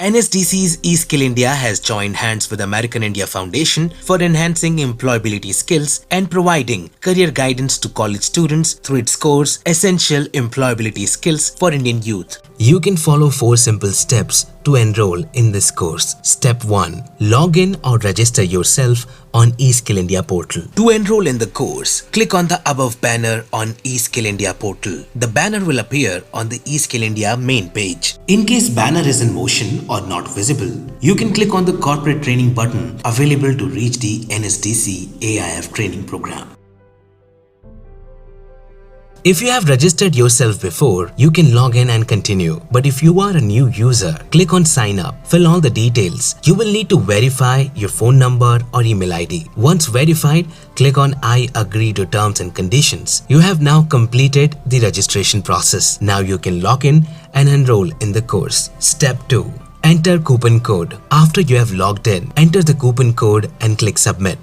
NSDC's eSkill India has joined hands with American India Foundation for enhancing employability skills and providing career guidance to college students through its course Essential Employability Skills for Indian Youth. You can follow 4 simple steps to enroll in this course. Step 1. Log in or register yourself on eSkill India portal. To enroll in the course, click on the above banner on eSkill India portal. The banner will appear on the eSkill India main page. In case banner is in motion or not visible, you can click on the corporate training button available to reach the NSDC AIF training program. If you have registered yourself before, you can log in and continue. But if you are a new user, click on sign up, fill all the details. You will need to verify your phone number or email ID. Once verified, click on I agree to terms and conditions. You have now completed the registration process. Now you can log in and enroll in the course. Step 2. Enter coupon code. After you have logged in, enter the coupon code and click submit.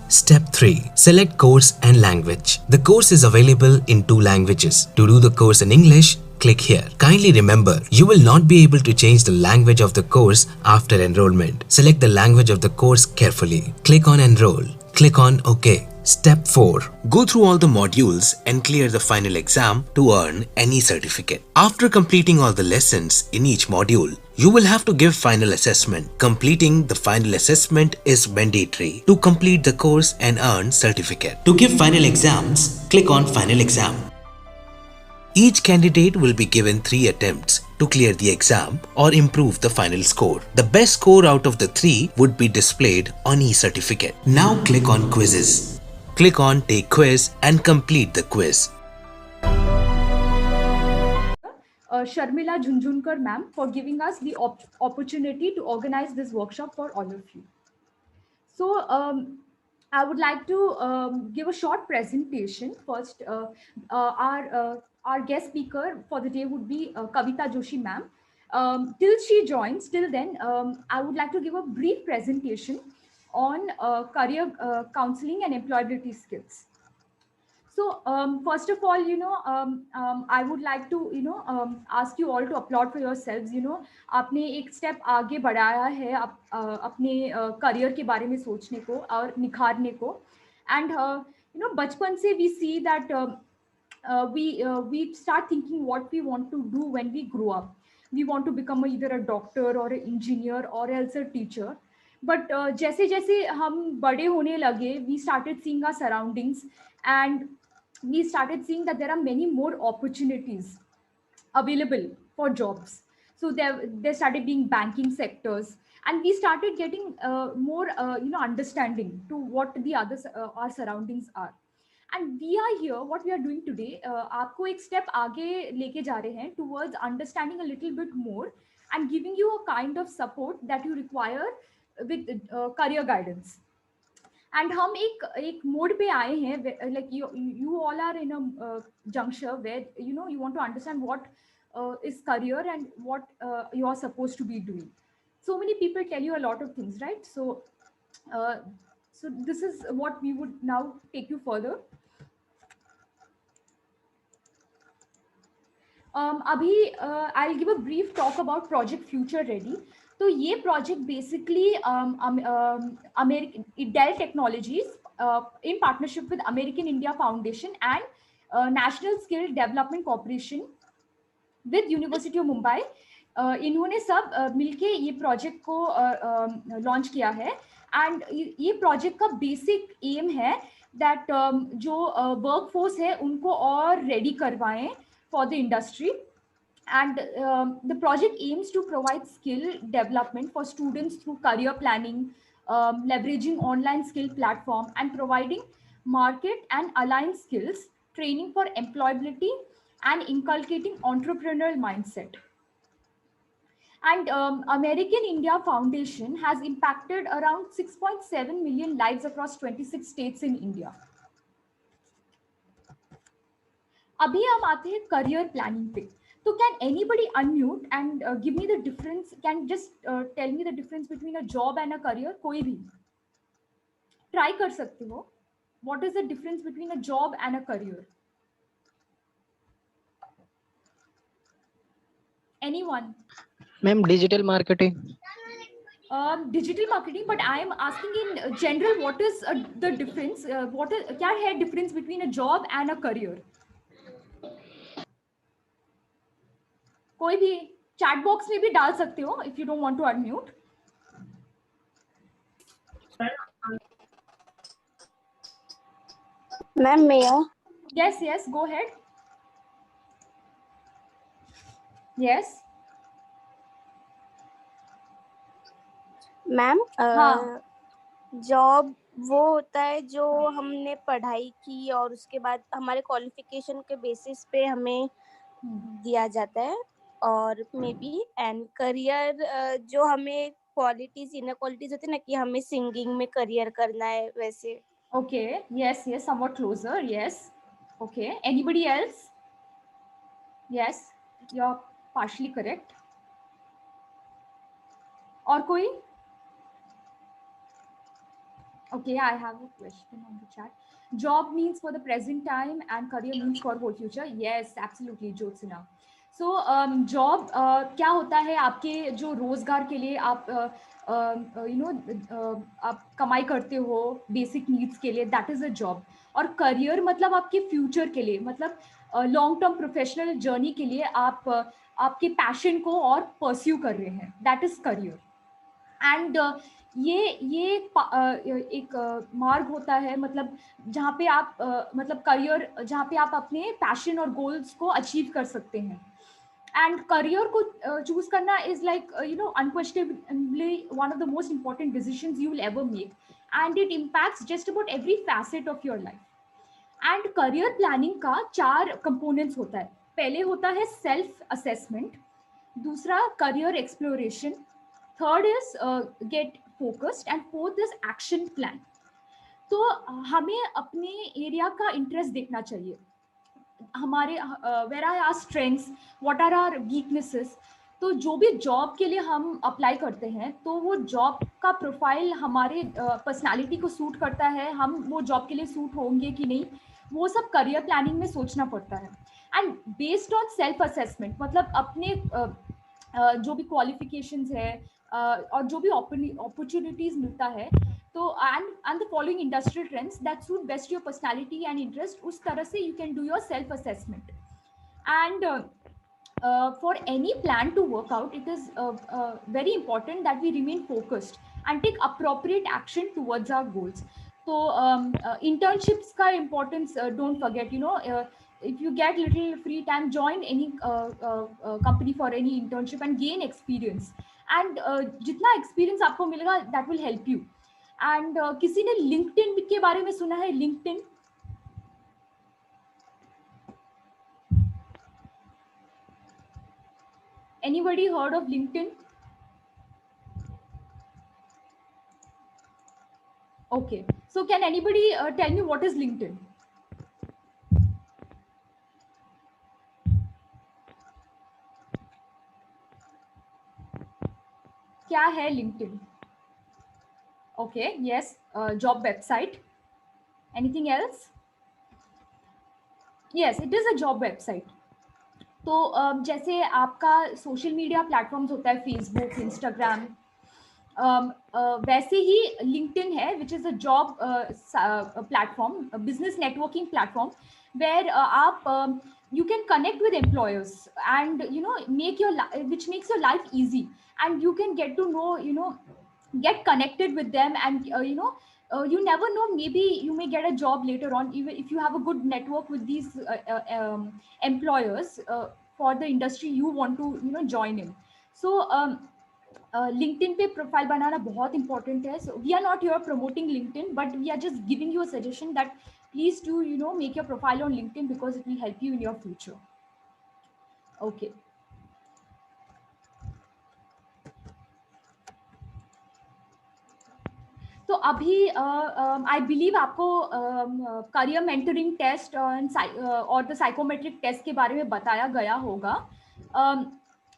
Step 3. Select course and language. The course is available in 2 languages. To do the course in English, click here. Kindly remember, you will not be able to change the language of the course after enrollment. Select the language of the course carefully. Click on Enroll. Click on OK. Step 4. Go through all the modules and clear the final exam to earn any certificate. After completing all the lessons in each module, you will have to give final assessment. Completing the final assessment is mandatory to complete the course and earn certificate. To give final exams, click on Final Exam. Each candidate will be given 3 attempts to clear the exam or improve the final score. The best score out of the 3 would be displayed on e-certificate. Now click on Quizzes. Click on Take Quiz and complete the quiz. Sharmila Junjunkar ma'am for giving us the opportunity to organize this workshop for all of you. So I would like to give a short presentation. First, our guest speaker for the day would be Kavita Joshi ma'am. Till she joins, till then, I would like to give a brief presentation on career counseling and employability skills. So first of all, I would like to, ask you all to applaud for yourselves. आपने एक step आगे बढ़ाया है अपने career के बारे में सोचने को और निखारने को. And बचपन से we see that we start thinking what we want to do when we grow up. We want to become either a doctor or an engineer or else a teacher. But जैसे जैसे हम बड़े होने लगे, we started seeing our surroundings and we started seeing that there are many more opportunities available for jobs. So there started being banking sectors, and we started getting more understanding to what the others our surroundings are. And we are here, what we are doing today, आपको एक step आगे लेके जा रहे हैं towards understanding a little bit more and giving you a kind of support that you require with career guidance. And हम एक मोड पे आए हैं, like you all are in a juncture where you want to understand what is career and what you are supposed to be doing. So many people tell you a lot of things, right? Uh, so this is what we would now take you further. अभी I give a brief talk about project future ready. तो ये project basically American Dell technologies in partnership with American India Foundation and National Skill Development Corporation with University of Mumbai, इन्होंने सब मिलके ये project को launch किया है. And ये प्रोजेक्ट का बेसिक एम है दैट जो वर्कफोर्स है उनको और रेडी करवाएं for the industry. And the project aims to provide skill development for students through career planning, leveraging online skill platform and providing market and aligned skills training for employability and inculcating entrepreneurial mindset. And American India Foundation has impacted around 6.7 million lives across 26 states in India. अभी हम आते हैं career planning पे. तो can anybody unmute and give me the difference, can just tell me the difference between a job and a career. कोई भी try कर सकते हो. What is the difference between a job and a career? Anyone? Ma'am digital marketing. Digital marketing, but I am asking in general, what is the difference? What is क्या है difference between a job and a career? कोई भी chat box में भी डाल सकते हो if you don't want to unmute. Ma'am मैं Yes, yes, go ahead. Yes. Ma'am हाँ. जॉब वो होता है जो हमने पढ़ाई की और उसके बाद हमारे क्वालिफिकेशन के बेसिस पे हमें दिया जाता है, और मे बी एंड करियर जो हमें क्वालिटीज इनर क्वालिटीज होती है ना, कि हमें सिंगिंग में करियर करना है वैसे। Okay. Yes, yes, somewhat closer. Yes. Okay. Anybody else? Yes, you're partially correct. और कोई? Okay, I have a question on the chat. Job means for the present time and career means for whole future. Yes, absolutely, Jyotsna. So, job क्या होता है आपके जो रोजगार के लिए आप आप कमाई करते हो बेसिक नीड्स के लिए, दैट इज अ जॉब. और करियर मतलब आपके फ्यूचर के लिए, मतलब लॉन्ग टर्म प्रोफेशनल जर्नी के लिए आप आपके पैशन को और परस्यू कर रहे हैं, दैट इज करियर. एंड ये एक मार्ग होता है, मतलब जहाँ पे आप मतलब करियर जहाँ पे आप अपने पैशन और गोल्स को अचीव कर सकते हैं. एंड करियर को चूज करना is like unquestionably one of the most important decisions you will ever make, and it impacts just about every facet of your life. And career planning का 4 components होता है. पहले होता है सेल्फ असेसमेंट, दूसरा career exploration, third is get focused, and fourth is action plan. तो हमें अपने एरिया का इंटरेस्ट देखना चाहिए, हमारे where are our strengths, what are our weaknesses. तो जो भी जॉब के लिए हम अप्लाई करते हैं, तो वो जॉब का प्रोफाइल हमारे पर्सनालिटी को सूट करता है, हम वो जॉब के लिए सूट होंगे कि नहीं, वो सब करियर प्लानिंग में सोचना पड़ता है. And based on self assessment, मतलब अपने जो भी क्वालिफिकेशंस है और जो भी अपॉर्चुनिटीज मिलता है, तो and the following industrial trends that suit best your personality and interest, उस तरह से you can do your self assessment. And for any plan to work out, it is very important that we remain focused and take appropriate action towards our goals. So internships ka importance don't forget, if you get little free time, join any company for any internship and gain experience. And jitna experience aapko milega, that will help you. And किसी ने LinkedIn के बारे में सुना है? LinkedIn, anybody heard of LinkedIn? Okay, so can anybody tell me what is LinkedIn? क्या है LinkedIn? Okay, yes, job website. Anything else? Yes, it is a job website. तो जैसे आपका सोशल मीडिया प्लेटफॉर्म्स होता है, फेसबुक, इंस्टाग्राम, वैसे ही LinkedIn है, which is a job platform, business networking platform, where आप you can connect with employers and make your which makes your life easy, and you can get to know, get connected with them, and you never know, maybe you may get a job later on, even if you have a good network with these employers for the industry you want to join in. So LinkedIn पे profile बनाना बहुत important है. So we are not your promoting LinkedIn, but we are just giving you a suggestion that please do make your profile on LinkedIn because it will help you in your future. Okay. तो अभी I believe आपको career mentoring test और the psychometric test के बारे में बताया गया होगा.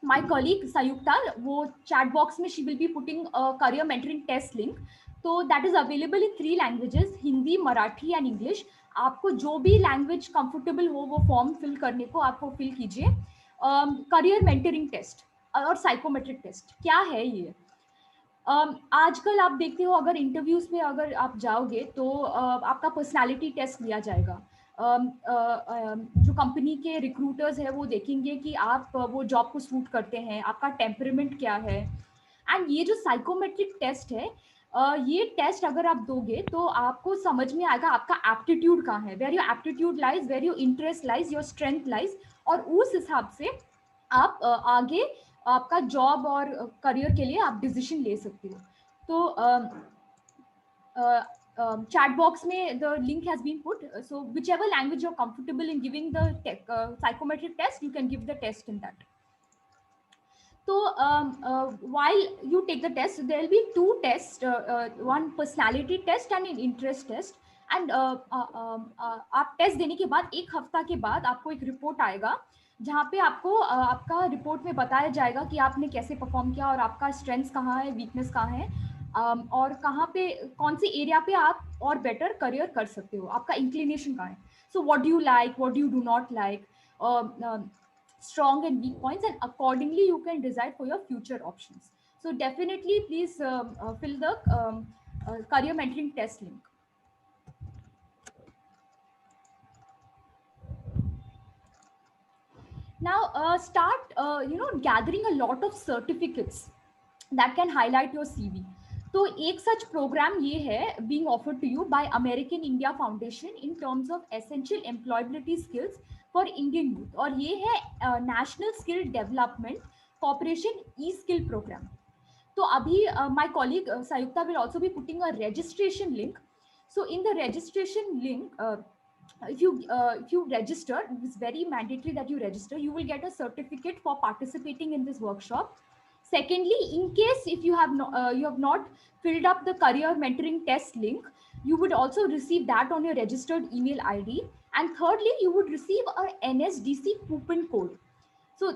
माय कॉलीग संयुक्ता, वो चैट बॉक्स में she will be putting career mentoring test link. तो that is available in 3 languages, Hindi, Marathi and English. आपको जो भी लैंग्वेज कंफर्टेबल हो वो फॉर्म फिल करने को आपको फिल कीजिए. करियर मेंटरिंग टेस्ट और साइकोमेट्रिक टेस्ट क्या है ये? आजकल आप देखते हो, अगर इंटरव्यूज में अगर आप जाओगे तो आपका पर्सनालिटी टेस्ट लिया जाएगा। जो कंपनी के रिक्रूटर्स है वो देखेंगे कि आप वो जॉब को सूट करते हैं, आपका टेम्परामेंट क्या है। एंड ये जो साइकोमेट्रिक टेस्ट है, ये टेस्ट अगर आप दोगे तो आपको समझ में आएगा आपका एप्टीट्यूड कहाँ है, where your aptitude lies, where your interest lies, your strength lies, और उस हिसाब से आप आगे आपका जॉब और करियर के लिए आप डिसीजन ले सकते हो। तो chat box में the link has been put, so whichever language you're comfortable in giving the psychometric test, you can give the test in that. So while you take the test, there will be two tests, one personality test and an interest test. And आप test देने के बाद 1 हफ्ता के बाद आपको एक report आएगा जहाँ पे आपको आपका रिपोर्ट में बताया जाएगा कि आपने कैसे परफॉर्म किया और आपका स्ट्रेंथ्स कहाँ है, वीकनेस कहाँ है, और कहाँ पे कौन सी एरिया पे आप और बेटर करियर कर सकते हो, आपका इंक्लिनेशन कहाँ है। So what do you like, what do you do not like, strong and weak points, and accordingly you can decide for your future options. So definitely please fill the career mentoring test link. Now start gathering a lot of certificates that can highlight your CV. तो एक सच programme ये है being offered to you by American India Foundation in terms of essential employability skills for Indian youth, और ये है National Skill Development Corporation e-skill program. तो अभी my colleague Sayukta will also be putting a registration link. So in the registration link, if you register, it's very mandatory that you register. You will get a certificate for participating in this workshop. Secondly, in case if you have not filled up the career mentoring test link, you would also receive that on your registered email ID. And thirdly, you would receive a NSDC coupon code. So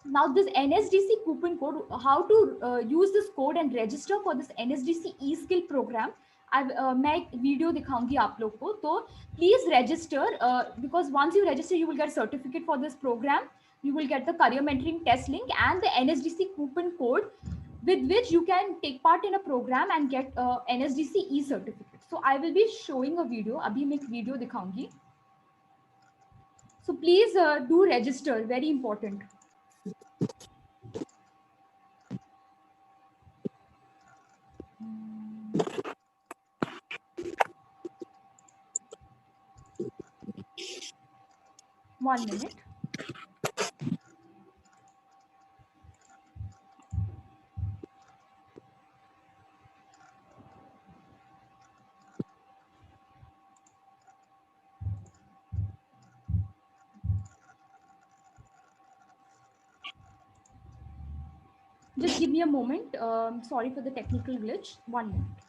now this NSDC coupon code, how to use this code and register for this NSDC e-skill program, मैं एक video दिखाऊंगी आप लोग को। तो please register, because once you register you will get a certificate for this program, you will get the career mentoring test link and the NSDC coupon code with which you can take part in a program and get NSDC e-certificate. So I will be showing a video, अभी मैं एक video दिखाऊंगी। So please do register, very important. One minute. Just give me a moment. Sorry for the technical glitch. 1 minute.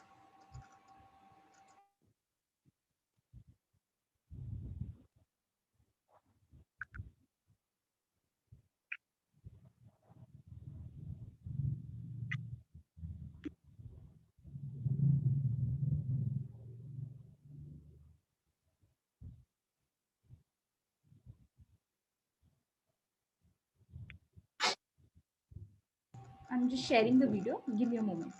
I'm just sharing the video. Give me a moment.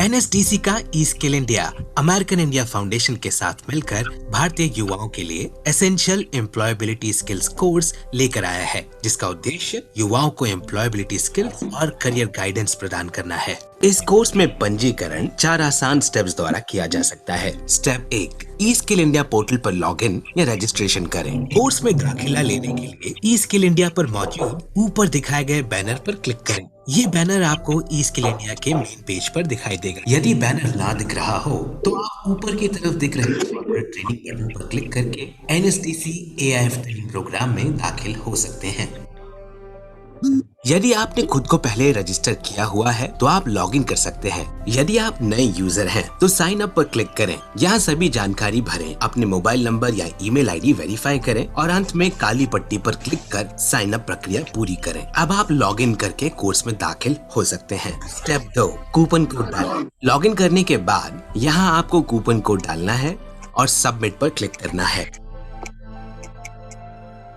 NSDC का e skill India American India Foundation के साथ मिलकर भारतीय युवाओं के लिए essential employability skills course लेकर आया है, जिसका उद्देश्य युवाओं को एम्प्लॉयबिलिटी स्किल्स और करियर गाइडेंस प्रदान करना है। इस कोर्स में पंजीकरण 4 आसान स्टेप्स द्वारा किया जा सकता है। स्टेप 1, ई स्किल इंडिया पोर्टल पर लॉगिन या रजिस्ट्रेशन करें। कोर्स में दाखिला लेने के लिए ई स्किल इंडिया पर मौजूद ऊपर दिखाए गए बैनर पर क्लिक करें। ये बैनर आपको ई स्किल इंडिया के मेन पेज पर दिखाई देगा। यदि बैनर ना दिख रहा हो तो आप ऊपर की तरफ दिख रहे ट्रेनिंग बटन पर क्लिक करके NSDC AIF ट्रेनिंग प्रोग्राम में दाखिल हो सकते हैं। यदि आपने खुद को पहले रजिस्टर किया हुआ है तो आप लॉगिन कर सकते हैं। यदि आप नए यूजर हैं तो साइन अप पर क्लिक करें। यहाँ सभी जानकारी भरें, अपने मोबाइल नंबर या ईमेल आईडी वेरीफाई करें और अंत में काली पट्टी पर क्लिक कर साइन अप प्रक्रिया पूरी करें। अब आप लॉगिन करके कोर्स में दाखिल हो सकते हैं। स्टेप 2, कूपन कोड डालें। लॉगिन करने के बाद यहाँ आपको कूपन कोड डालना है और सबमिट पर क्लिक करना है।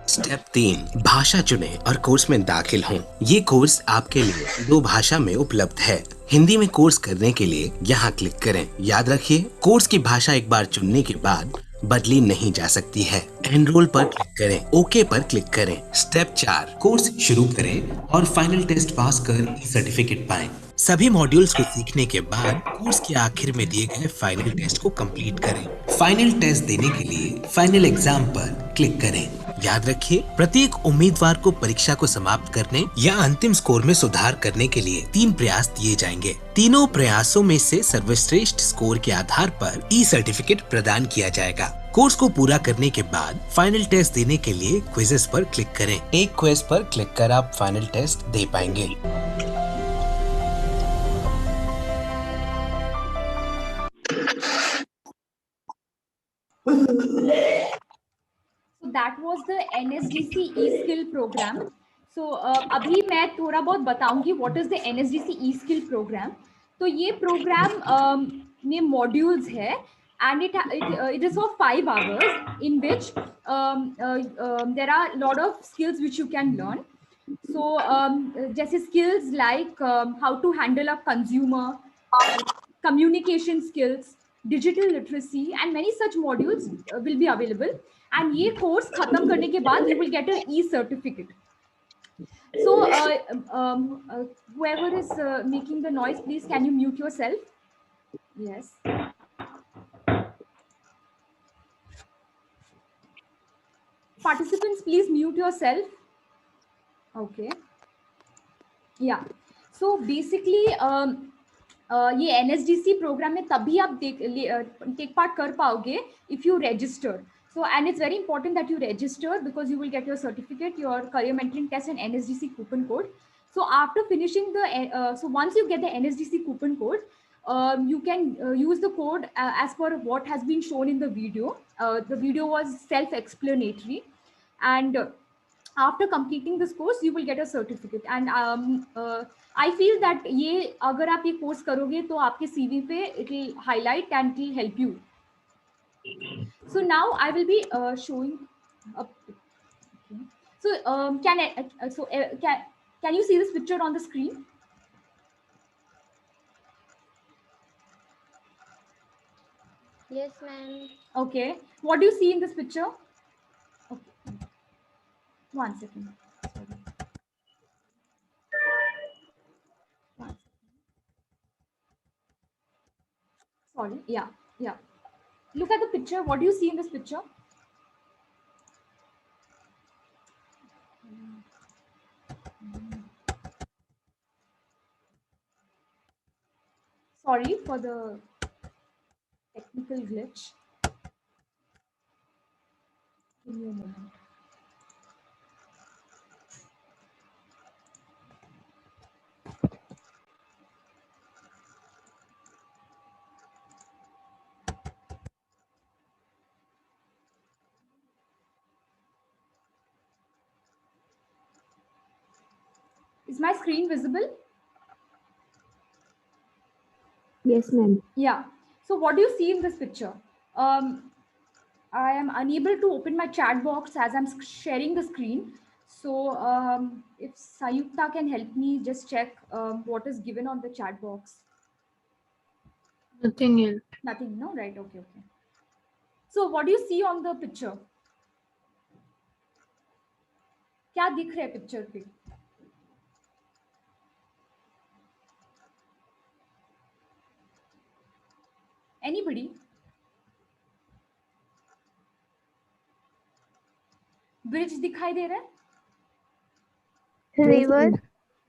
स्टेप 3, भाषा चुनें और कोर्स में दाखिल हों। ये कोर्स आपके लिए 2 भाषा में उपलब्ध है। हिंदी में कोर्स करने के लिए यहाँ क्लिक करें। याद रखिए, कोर्स की भाषा एक बार चुनने के बाद बदली नहीं जा सकती है। एनरोल पर क्लिक करें, ओके पर क्लिक करें। स्टेप 4, कोर्स शुरू करें और फाइनल टेस्ट पास कर सर्टिफिकेट पाएं। सभी मॉड्यूल्स को सीखने के बाद कोर्स के आखिर में दिए गए फाइनल टेस्ट को कंप्लीट करें। फाइनल टेस्ट देने के लिए फाइनल एग्जाम पर क्लिक करें। याद रखिए, प्रत्येक उम्मीदवार को परीक्षा को समाप्त करने या अंतिम स्कोर में सुधार करने के लिए 3 प्रयास दिए जाएंगे। तीनों प्रयासों में से सर्वश्रेष्ठ स्कोर के आधार पर ई सर्टिफिकेट प्रदान किया जाएगा। कोर्स को पूरा करने के बाद फाइनल टेस्ट देने के लिए क्विजेस पर क्लिक करें। एक क्विज पर क्लिक कर आप फाइनल टेस्ट दे पाएंगे। So that was the NSDC e-skill program. So अभी मैं थोड़ा बहुत बताऊंगी what is the NSDC e-skill program. तो ये program में modules है and it is for 5 hours in which there are a lot of skills which you can learn. So जैसे skills like how to handle a consumer, communication skills, digital literacy and many such modules will be available. And ये course खत्म करने के बाद you will get an e-certificate. So whoever is making the noise, please can you mute yourself? Yes. Participants, please mute yourself. Okay. Yeah. So basically ये NSDC program में तभी आप take part कर पाओगे if you register. So, and it's very important that you register because you will get your certificate, your career mentoring test and NSDC coupon code. So after finishing the, so once you get the NSDC coupon code, you can use the code as per what has been shown in the video. The video was self-explanatory, and after completing this course, you will get a certificate. And I feel that ये अगर आप ये course करोगे तो आपके CV पे it will highlight and it will help you. So now I will be showing up. Okay. So can you see this picture on the screen? Yes, ma'am. Okay. What do you see in this picture? Okay. 1 second. Sorry. Yeah. Yeah. Look at the picture. What do you see in this picture? Sorry for the technical glitch. Give me a moment. Is my screen visible? Yes, ma'am. Yeah. So what do you see in this picture? I am unable to open my chat box as I'm sharing the screen. So if Sayukta can help me just check what is given on the chat box. Nothing else. Nothing, no? Right, okay, okay. So what do you see on the picture? क्या दिख रहा है picture पे? Anybody? Bridge दिखाई दे रहा है? River.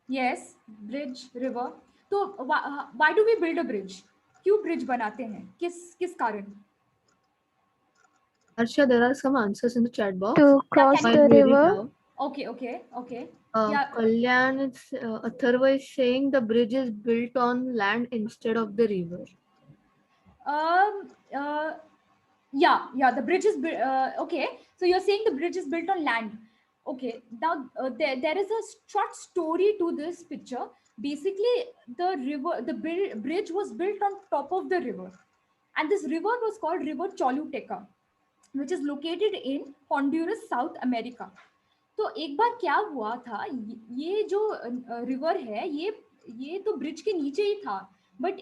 Yes, bridge, river. तो why do we build a bridge? क्यों ब्रिज बनाते हैं? किस कारण? Harsha, there are some answers in the chat box. To Yeah, cross can I'll you? the read it river. now. Okay. Yeah. Kalyan, Atharva is saying the bridge is built on land instead of the river. Um. Yeah. The bridge is okay. So you're saying the bridge is built on land. Okay. Now there is a short story to this picture. Basically, the bridge was built on top of the river, and this river was called River Choluteca, which is located in Honduras, South America. तो एक बार क्या हुआ था, ये जो river है, ये तो ब्रिज के नीचे ही था, बट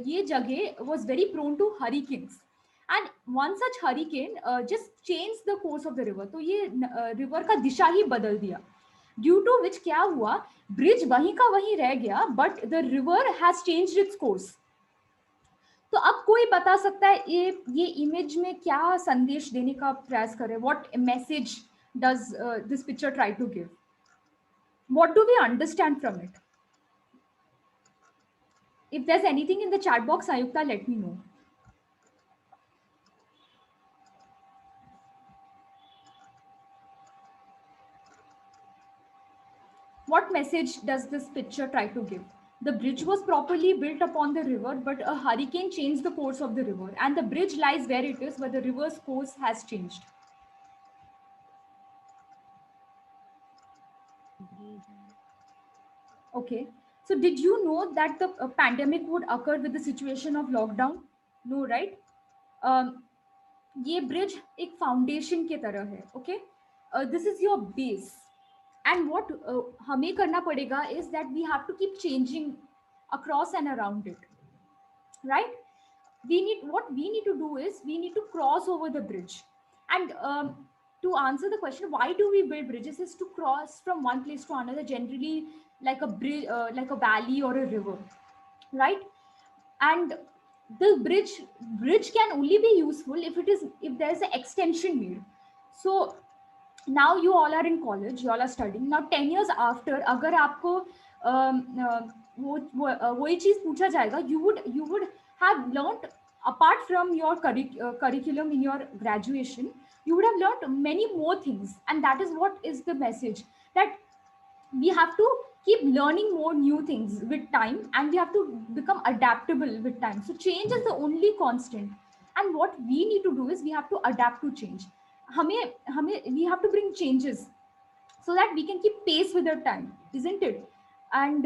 ये जगह was very prone to hurricanes, and one such hurricane just change the course of the river. तो ये रिवर का दिशा ही बदल दिया, ड्यू टू विच क्या हुआ, ब्रिज वहीं का वहीं रह गया, but the river has changed its course. तो अब कोई बता सकता है ये इमेज में क्या संदेश देने का प्रयास करे, what message does this picture try to give? What do we understand from it? If there's anything in the chat box, Ayukta, let me know. What message does this picture try to give? The bridge was properly built upon the river, but a hurricane changed the course of the river, and the bridge lies where it is, but the river's course has changed. Okay. So did you know that the pandemic would occur with the situation of lockdown? No, right? ये bridge एक foundation के तरह है. Okay, this is your base, and what हमें करना पड़ेगा is that we have to keep changing across and around it, right? What we need to do is we need to cross over the bridge, and to answer the question why do we build bridges is to cross from one place to another, generally like a bridge, like a valley or a river, right? And the bridge can only be useful if there's an extension made. So now you all are in college, you all are studying. Now 10 years after, अगर आपको वही चीज पूछा जाएगा, you would have learned, apart from your curriculum in your graduation, you would have learned many more things, and that is what is the message, that we have to keep learning more new things with time, and we have to become adaptable with time. So change is the only constant, and what we need to do is we have to adapt to change. We have to bring changes so that we can keep pace with the time, isn't it? And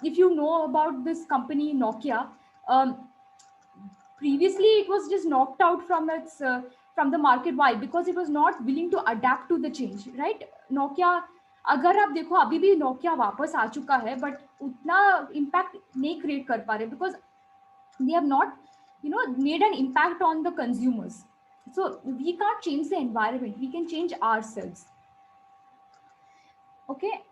if you know about this company Nokia, um, previously it was just knocked out from the market. Why? Because it was not willing to adapt to the change, right? Nokia, अगर आप देखो अभी भी Nokia वापस आ चुका है, but उतना impact नहीं क्रिएट कर पा रहे, because they have not made an impact on the consumers. So we can't change the environment, we can change ourselves. Okay,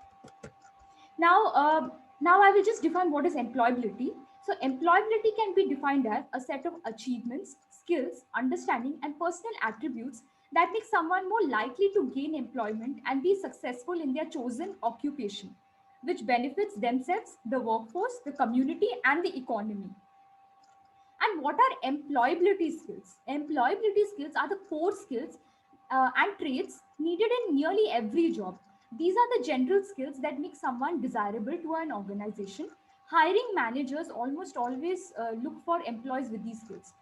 now I will just define what is employability. So employability can be defined as a set of achievements, skills, understanding, and personal attributes that make someone more likely to gain employment and be successful in their chosen occupation, which benefits themselves, the workforce, the community, and the economy. And what are employability skills? Employability skills are the core skills and traits needed in nearly every job. These are the general skills that make someone desirable to an organization. Hiring managers almost always look for employees with these skills.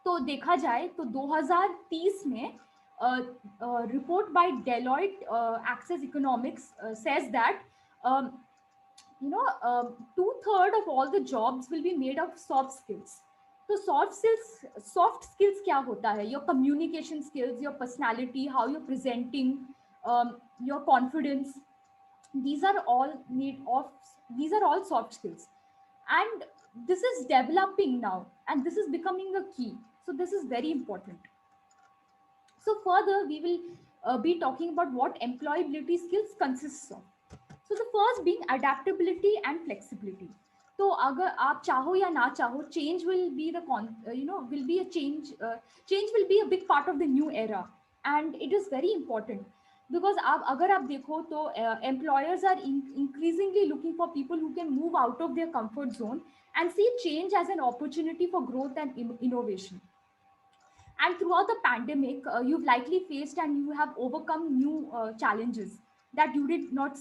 तो देखा जाए तो 2030 में report by Deloitte Access Economics says that 2/3 of all the jobs will be made of soft skills. So soft skills क्या होता है? Your communication skills, your personality, how you're presenting, your confidence. These are all soft skills, and this is developing now, and this is becoming a key. So this is very important. So further, we will be talking about what employability skills consists of. So the first being adaptability and flexibility. तो अगर आप चाहो या ना चाहो, change will be will be a change. Change will be a big part of the new era, and it is very important because अगर आप देखो तो employers are increasingly looking for people who can move out of their comfort zone and see change as an opportunity for growth and innovation. And throughout the pandemic, you've likely faced and you have overcome new challenges that you did not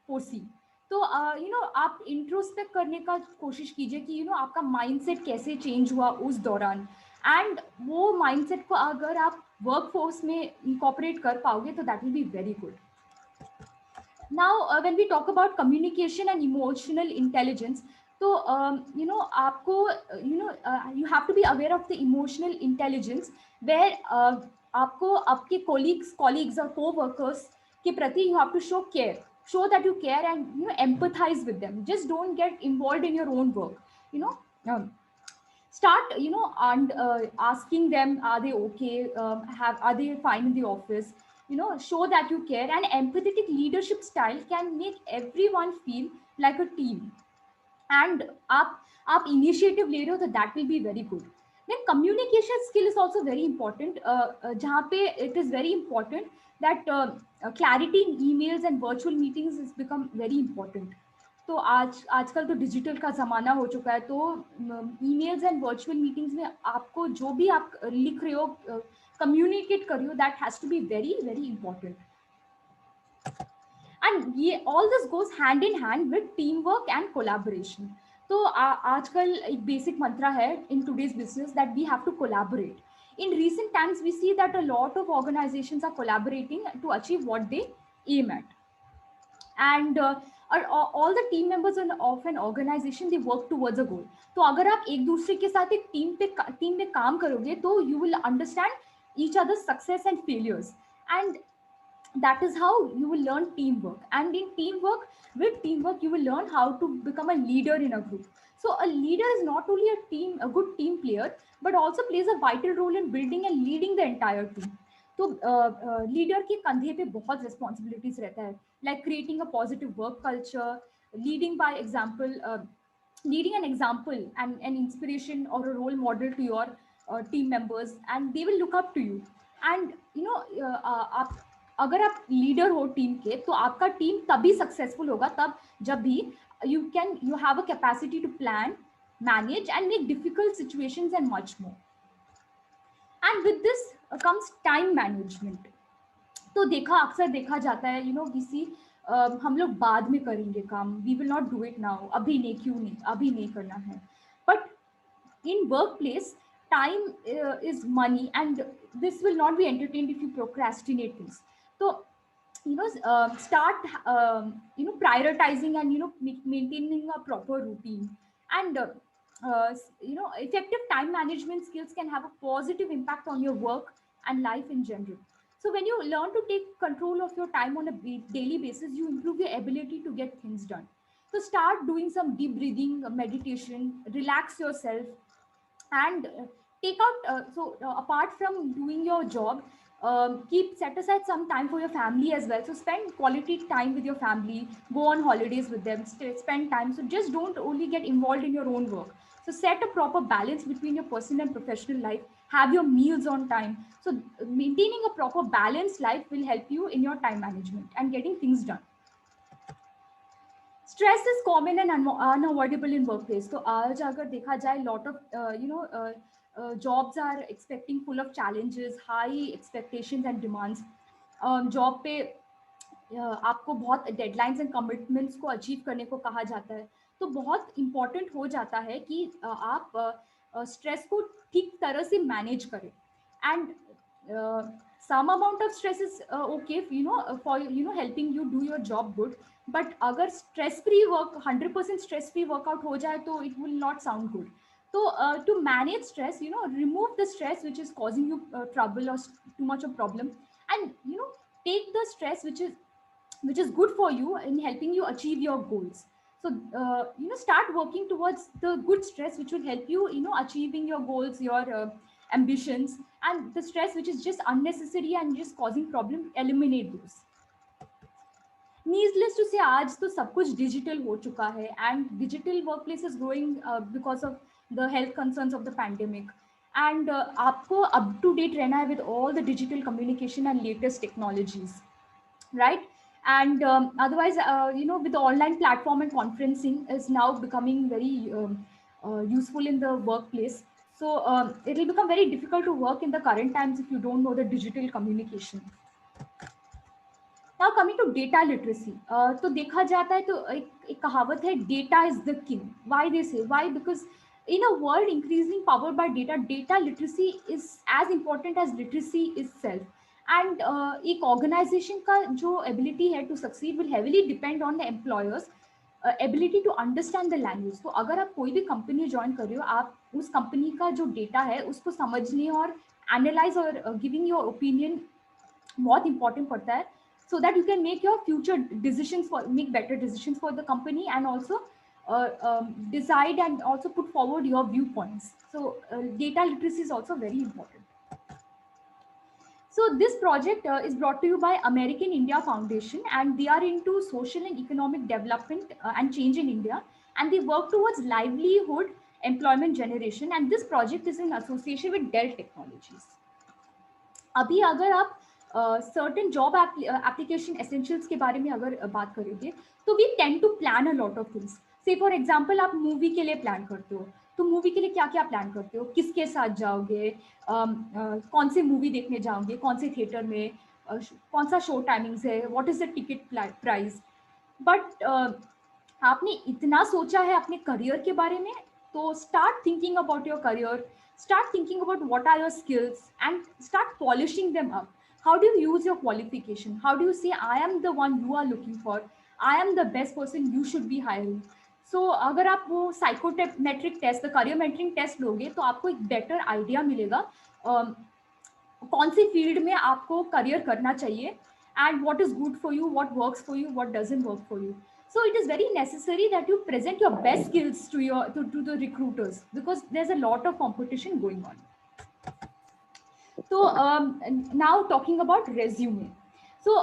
foresee. तो आप introspect करने का कोशिश कीजिए कि आपका mindset कैसे change हुआ उस दौरान, एंड वो माइंडसेट को अगर आप वर्कफोर्स में इंकॉर्पोरेट कर पाओगे तो that will be very good. Now, when we talk about communication and emotional intelligence, तो आपको you have to be aware of the emotional intelligence where आपको आपके colleagues और co-workers के प्रति you have to show that you care and empathize with them. Just don't get involved in your own work. Start and asking them, are they okay, are they fine in the office. Show that you care, and empathetic leadership style can make everyone feel like a team. And आप initiative ले रहे हो, तो that will be very good. Then communication skill is also very important, जहाँ पे it is very important that clarity in emails and virtual meetings has become very important. तो आजकल तो डिजिटल का ज़माना हो चुका है, तो ईमेल्स एंड वर्चुअल मीटिंग्स में आपको जो भी आप लिख रहे हो, कम्युनिकेट कर रहे हो, that has to be very very important. And ये all this goes hand in hand with team work and collaboration. तो आजकल एक बेसिक मंत्रा है in today's business that we have to collaborate. In recent times, we see that a lot of organizations are collaborating to achieve what they aim at. And all the team members of an organization, they work towards a goal. तो अगर आप एक दूसरे के साथ एक team में काम करोगे, तो you will understand each other's success and failures, and that is how you will learn teamwork. And with teamwork you will learn how to become a leader in a group. So a leader is not only a good team player, but also plays a vital role in building and leading the entire team. तो leader के कंधे पे बहुत responsibilities रहता है, like creating a positive work culture, leading by example, leading an example and an inspiration or a role model to your team members, and they will look up to you. And आप अगर आप leader हो team के, तो आपका team तभी successful होगा तब जब भी you have a capacity to plan, manage and make difficult situations and much more. And with this comes time management. तो अक्सर देखा जाता है, we see हम लोग बाद में करेंगे काम, we will not do it now, अभी नहीं करना है. But in workplace, time is money, and this will not be entertained if you procrastinate things. So start prioritizing and maintaining a proper routine. And effective time management skills can have a positive impact on your work and life in general. So when you learn to take control of your time on a daily basis, you improve your ability to get things done. So start doing some deep breathing, meditation, relax yourself, and take out apart from doing your job, set aside some time for your family as well. So spend quality time with your family, go on holidays with them, spend time. So just don't only get involved in your own work. So set a proper balance between your personal and professional life, have your meals on time. So maintaining a proper balanced life will help you in your time management and getting things done. Stress is common and unavoidable in workplace. So आज अगर देखा जाए, lot of jobs are expecting full of challenges, high expectations and demands. Job पे आपको बहुत deadlines and commitments को achieve करने को कहा जाता है. तो बहुत important हो जाता है कि आप stress को ठीक तरह से manage करें. And some amount of stress is okay, for helping you do your job good. But अगर stress free work 100% stress free workout हो जाए, तो it will not sound good. So to manage stress, remove the stress which is causing you trouble or too much of problem, and take the stress which is good for you in helping you achieve your goals. So start working towards the good stress which will help you achieving your goals, your ambitions, and the stress which is just unnecessary and just causing problem, eliminate those. Needless to say, आज तो सब कुछ digital हो चुका है, and digital workplace is growing because of the health concerns of the pandemic. And आपको up to date रहना है with all the digital communication and latest technologies, right? And otherwise, with the online platform and conferencing is now becoming very useful in the workplace. So it will become very difficult to work in the current times if you don't know the digital communication. Now coming to data literacy, तो देखा जाता है तो एक कहावत है, data is the king. Why they say? Why? Because in a world increasingly powered by data, data literacy is as important as literacy itself. And एक organization का जो ability है to succeed will heavily depend on the employers ability to understand the language. तो अगर आप कोई भी company join कर रहे हो, आप उस कंपनी का जो डेटा है उसको समझने और एनालाइज और गिविंग योर ओपिनियन बहुत इंपॉर्टेंट पड़ता है, so that you can make your future decisions, for make better decisions for the company, and also decide and also put forward your viewpoints. So data literacy is also very important. So this project is brought to you by American India Foundation, and they are into social and economic development and change in India, and they work towards livelihood employment generation, and this project is in association with Dell Technologies. अभी अगर आप certain job application essentials के बारे में अगर बात करेंगे, तो we tend to plan a lot of things. Say for example आप मूवी के लिए प्लान करते हो, तो मूवी के लिए क्या क्या प्लान करते हो, किसके साथ जाओगे, कौन से मूवी देखने जाओगे, कौन से थिएटर में, कौन सा शो टाइमिंग्स है, what is the ticket price. But आपने इतना सोचा है अपने करियर के बारे में, तो start thinking about your career, start thinking about what are your skills and start polishing them up. How do you use your qualification? How do you say I am the one you are looking for, I am the best person you should be hiring? So अगर आप वो psychometric test, career mentoring test लोगे, तो आपको एक better idea मिलेगा कौन सी field में आपको करियर करना चाहिए, and what is good for you, what works for you, what doesn't work for you. So it is very necessary that you present your best skills to the recruiters, because there's a lot of competition going on. So now talking about resume. So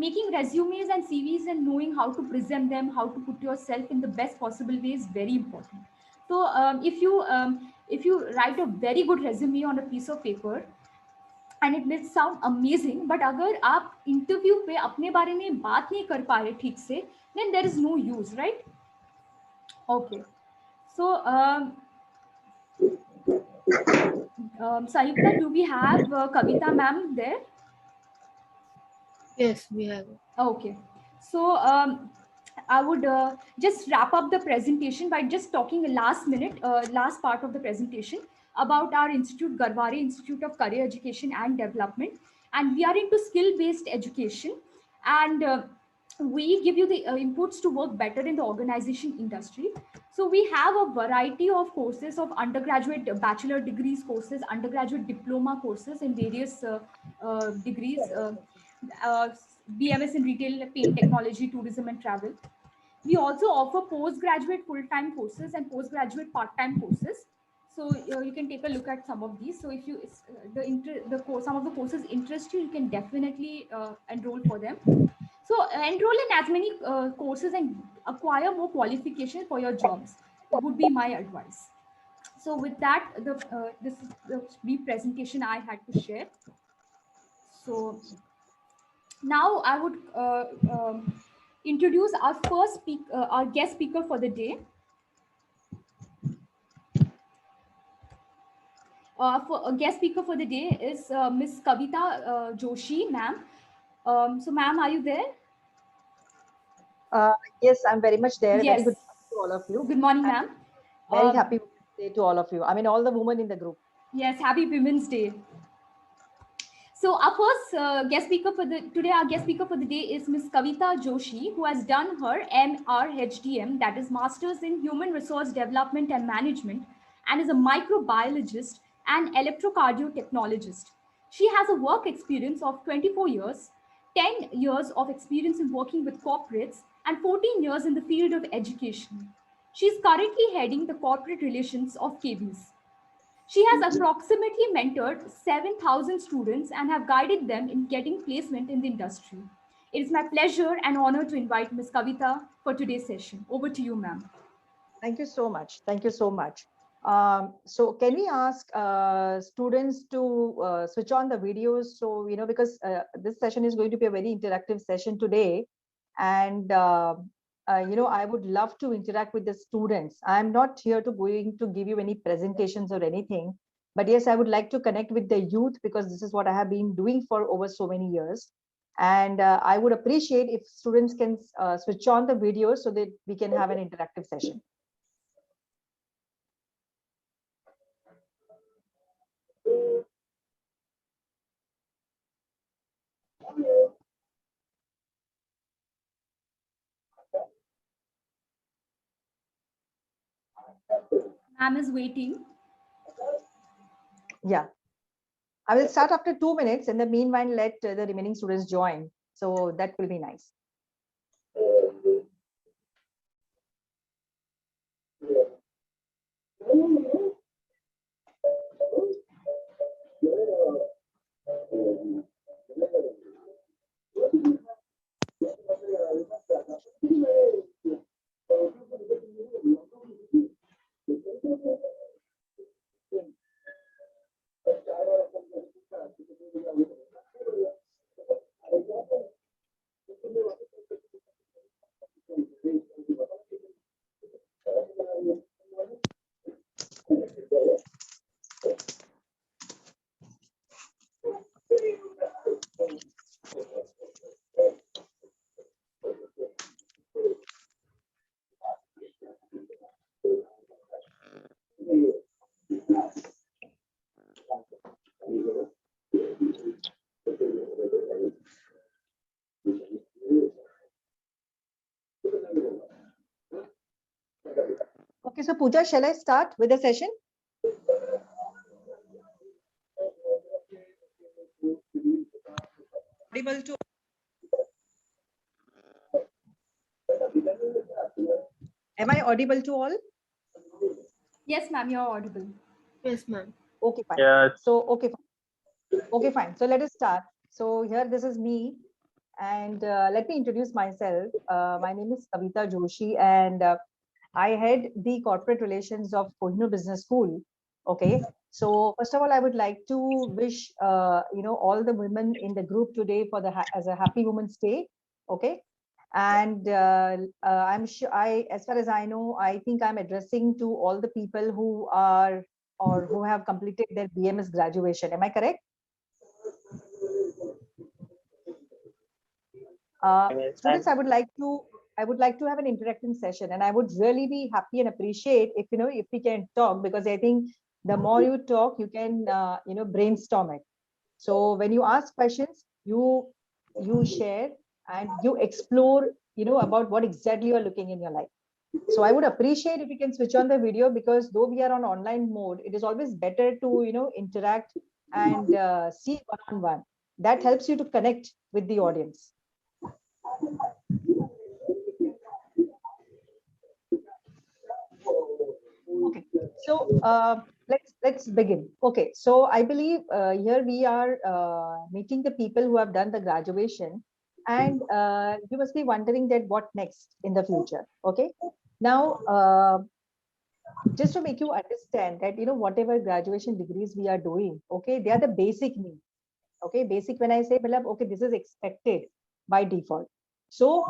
making resumes and CVs and knowing how to present them, how to put yourself in the best possible way is very important. So if you write a very good resume on a piece of paper, and it may sound amazing, but अगर आप interview पे अपने बारे में बात नहीं कर पा रहे ठीक से, then there is no use, right? Okay. So Sayukta, do we have Kavita ma'am there? Yes, we have. Okay. So I would just wrap up the presentation by just talking a last part of the presentation about our institute, Garware Institute of Career Education and Development. And we are into skill-based education, and we give you the inputs to work better in the organization industry. So we have a variety of courses of undergraduate bachelor degrees courses, undergraduate diploma courses in various degrees, BMS in retail, paint technology, tourism and travel. We also offer postgraduate full-time courses and postgraduate part-time courses. So you can take a look at some of these. So if you some of the courses interest you, you can definitely enroll for them. So enroll in as many courses and acquire more qualification for your jobs. It would be my advice. So with that, this is the brief presentation I had to share. So now I would introduce our our guest speaker for the day. For a guest speaker for the day is Miss Kavita Joshi, ma'am. So ma'am, are you there? Yes, I'm very much there. Yes. Very good morning to all of you. Good morning, ma'am. Very happy day to all of you. I mean, all the women in the group. Yes, happy Women's Day. So our first guest speaker for today, our guest speaker for the day is Miss Kavita Joshi, who has done her MRHDM, that is Masters in Human Resource Development and Management, and is a microbiologist and electrocardiotechnologist. She has a work experience of 24 years, 10 years of experience in working with corporates, and 14 years in the field of education. She is currently heading the corporate relations of KBS. She has approximately mentored 7,000 students and have guided them in getting placement in the industry. It is my pleasure and honor to invite Ms. Kavita for today's session. Over to you, ma'am. Thank you so much. Thank you so much. So can we ask students to switch on the videos? So, you know, because this session is going to be a very interactive session today. And I would love to interact with the students. I'm not here to going to give you any presentations or anything, but yes, I would like to connect with the youth because this is what I have been doing for over so many years. And I would appreciate if students can switch on the video so that we can have an interactive session. Ma'am is waiting. Yeah. I will start after 2 minutes. In the meanwhile, let the remaining students join. So that will be nice. Okay, so Pooja, shall I start with the session? Audible to Am I audible to all? Yes, ma'am, you're audible. Yes, ma'am. Okay, fine. Yes. So, okay, fine. Okay, fine. So let us start. So here, this is me. And let me introduce myself. My name is Kavita Joshi, and I head the corporate relations of Kohinoor Business School. Okay. So first of all, I would like to wish all the women in the group today for the as a Happy Women's Day. Okay. And I'm sure as far as I know, I think I'm addressing to all the people who are or who have completed their BMS graduation. Am I correct? Students, I would like to have an interactive session, and I would really be happy and appreciate if if we can talk, because I think the more you talk, you can brainstorm it. So when you ask questions, you share and you explore about what exactly you are looking in your life. So I would appreciate if you can switch on the video, because though we are on online mode, it is always better to interact and see one-on-one. That helps you to connect with the audience. Okay, so let's begin. Okay, so I believe here we are meeting the people who have done the graduation, and you must be wondering that what next in the future. Okay, now just to make you understand that whatever graduation degrees we are doing, okay, they are the basic needs. Okay, basic, when I say, okay, this is expected by default. So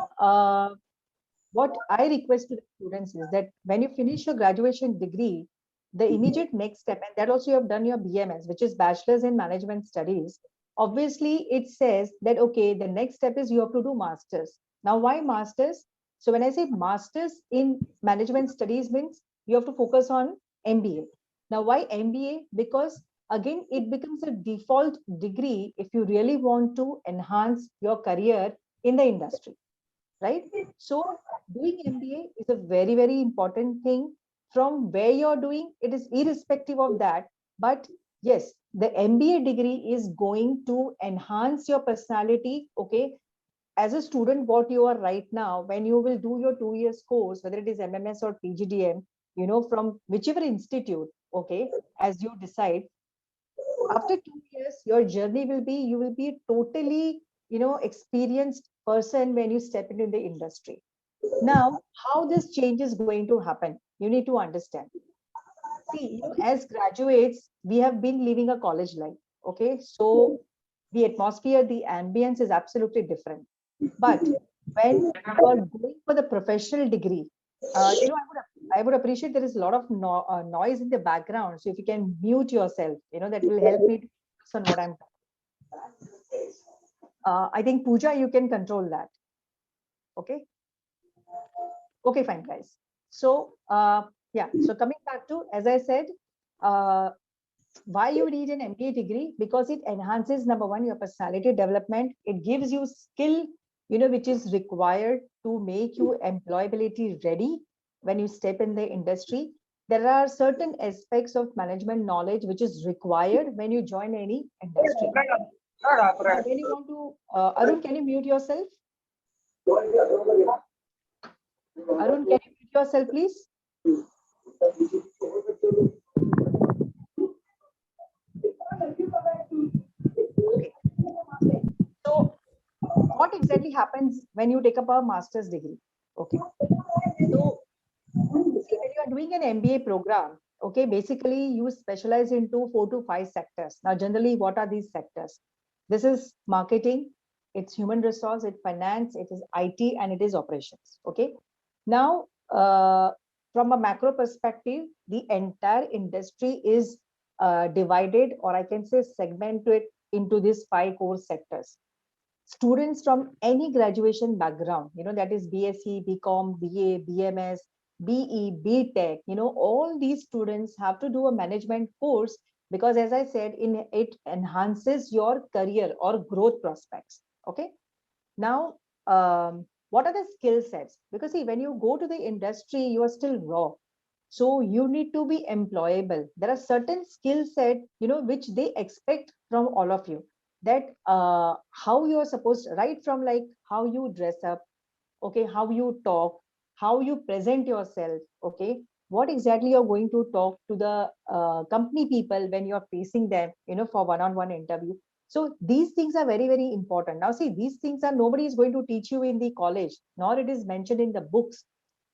what I request to the students is that when you finish your graduation degree, the immediate next step, and that also you have done your BMS, which is Bachelor's in Management Studies. Obviously, it says that, okay, the next step is you have to do Masters. Now, why Masters? So when I say Masters in Management Studies means you have to focus on MBA. Now, why MBA? Because again, it becomes a default degree if you really want to enhance your career in the industry, right? So doing MBA is a very, very important thing. From where you're doing, it is irrespective of that. But yes, the MBA degree is going to enhance your personality. Okay. As a student, what you are right now, when you will do your 2 years course, whether it is MMS or PGDM, from whichever institute, okay, as you decide, after 2 years, your journey will be, you will be totally, experienced person when you step into the industry. Now, how this change is going to happen, you need to understand. See, as graduates, we have been living a college life. Okay, so the atmosphere, the ambience is absolutely different. But when you are going for the professional degree, I would appreciate there is a lot of noise in the background. So if you can mute yourself, that will help me to focus on what I'm talking. I think Pooja, you can control that. Okay. Okay, fine, guys. So yeah, so coming back to, as I said, uh, why you need an MBA degree? Because it enhances, number one, your personality development. It gives you skill, which is required to make you employability ready when you step in the industry. There are certain aspects of management knowledge which is required when you join any industry. When you want to, Arun, can you mute yourself? Arun, can you mute yourself, please? Okay. So what exactly happens when you take up a master's degree? Okay. So see, when you are doing an MBA program, okay, basically you specialize into 4 to 5 sectors. Now, generally, what are these sectors? This is marketing, it's human resource, it's finance, it is IT, and it is operations. Okay. Now, from a macro perspective, the entire industry is divided, or I can say segmented into these 5 core sectors. Students from any graduation background, that is BSc, BCom, BA, BMS, BE, BTech, all these students have to do a management course because, as I said, it enhances your career or growth prospects. Okay. Now, what are the skill sets? Because see, when you go to the industry, you are still raw. So you need to be employable. There are certain skill set, which they expect from all of you. That how you are supposed, right from like how you dress up, okay, how you talk, how you present yourself, okay, what exactly you're going to talk to the company people when you're facing them, for one-on-one interview. So these things are very, very important. Now, see, these things are nobody is going to teach you in the college, nor it is mentioned in the books.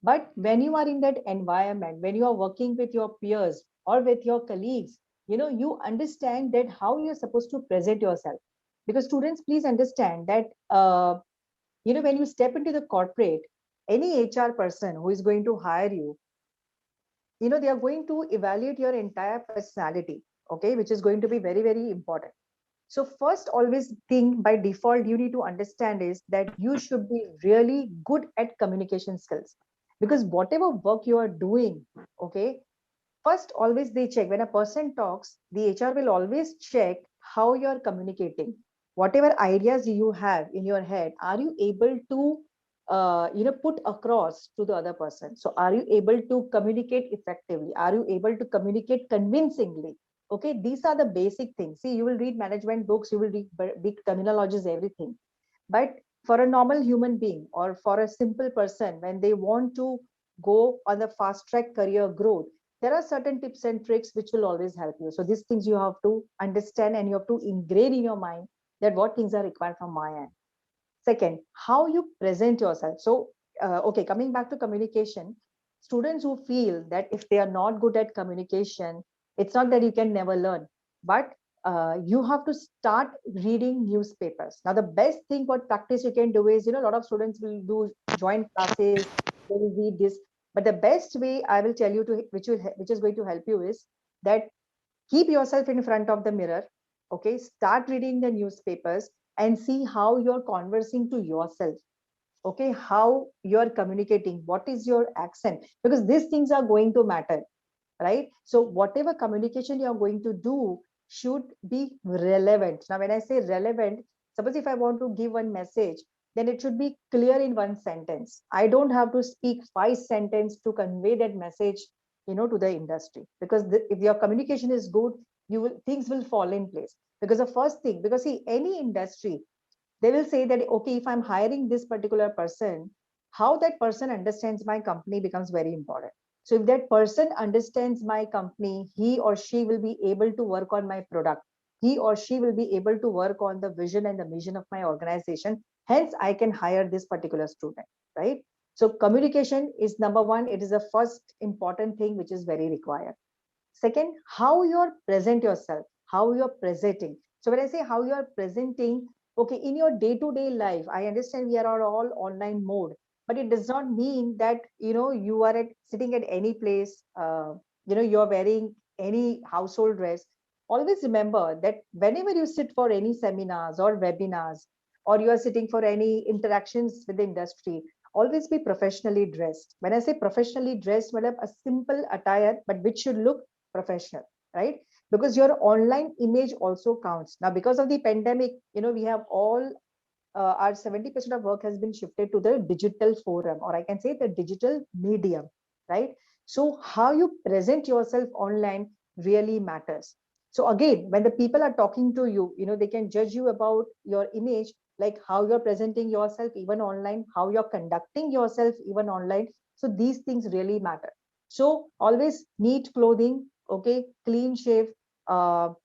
But when you are in that environment, when you are working with your peers or with your colleagues, you understand that how you're supposed to present yourself. Because students, please understand that when you step into the corporate, any HR person who is going to hire you, they are going to evaluate your entire personality, okay, which is going to be very, very important. So first, always thing by default you need to understand is that you should be really good at communication skills, because whatever work you are doing, okay, first always they check when a person talks, the HR will always check how you're communicating. Whatever ideas you have in your head, are you able to put across to the other person? So are you able to communicate effectively? Are you able to communicate convincingly? Okay, these are the basic things. See, you will read management books, you will read big terminologies, everything. But for a normal human being or for a simple person, when they want to go on the fast track career growth, there are certain tips and tricks which will always help you. So these things you have to understand and you have to ingrain in your mind that what things are required from my end. Second, how you present yourself. So, okay, coming back to communication, students who feel that if they are not good at communication, it's not that you can never learn, but you have to start reading newspapers. Now, the best thing what practice you can do is, a lot of students will do joint classes, they will read this, but the best way I will tell you to, which is going to help you is that keep yourself in front of the mirror, okay, start reading the newspapers and see how you're conversing to yourself, okay, how you're communicating, what is your accent, because these things are going to matter, right? So whatever communication you're going to do should be relevant. Now when I say relevant, suppose if I want to give one message, then it should be clear in one sentence. I don't have to speak 5 sentences to convey that message, to the industry, because if your communication is good, things will fall in place. Because the first thing, because see, any industry, they will say that, okay, if I'm hiring this particular person, how that person understands my company becomes very important. So if that person understands my company, he or she will be able to work on my product. He or she will be able to work on the vision and the mission of my organization. Hence, I can hire this particular student, right? So communication is number one. It is the first important thing which is very required. Second, how you present yourself, how you're presenting. So when I say how you are presenting, Okay, in your day-to-day life, I understand we are all online mode, but it does not mean that you are sitting at any place, you're wearing any household dress. Always remember that whenever you sit for any seminars or webinars, or you are sitting for any interactions with the industry, always be professionally dressed. When I say professionally dressed, well, a simple attire, but which should look professional, right? Because your online image also counts. Now, because of the pandemic, we have all our 70% of work has been shifted to the digital forum, or I can say the digital medium, right? So how you present yourself online really matters. So again, when the people are talking to you, they can judge you about your image, like how you're presenting yourself even online, how you're conducting yourself even online. So these things really matter. So always neat clothing, okay, clean shave,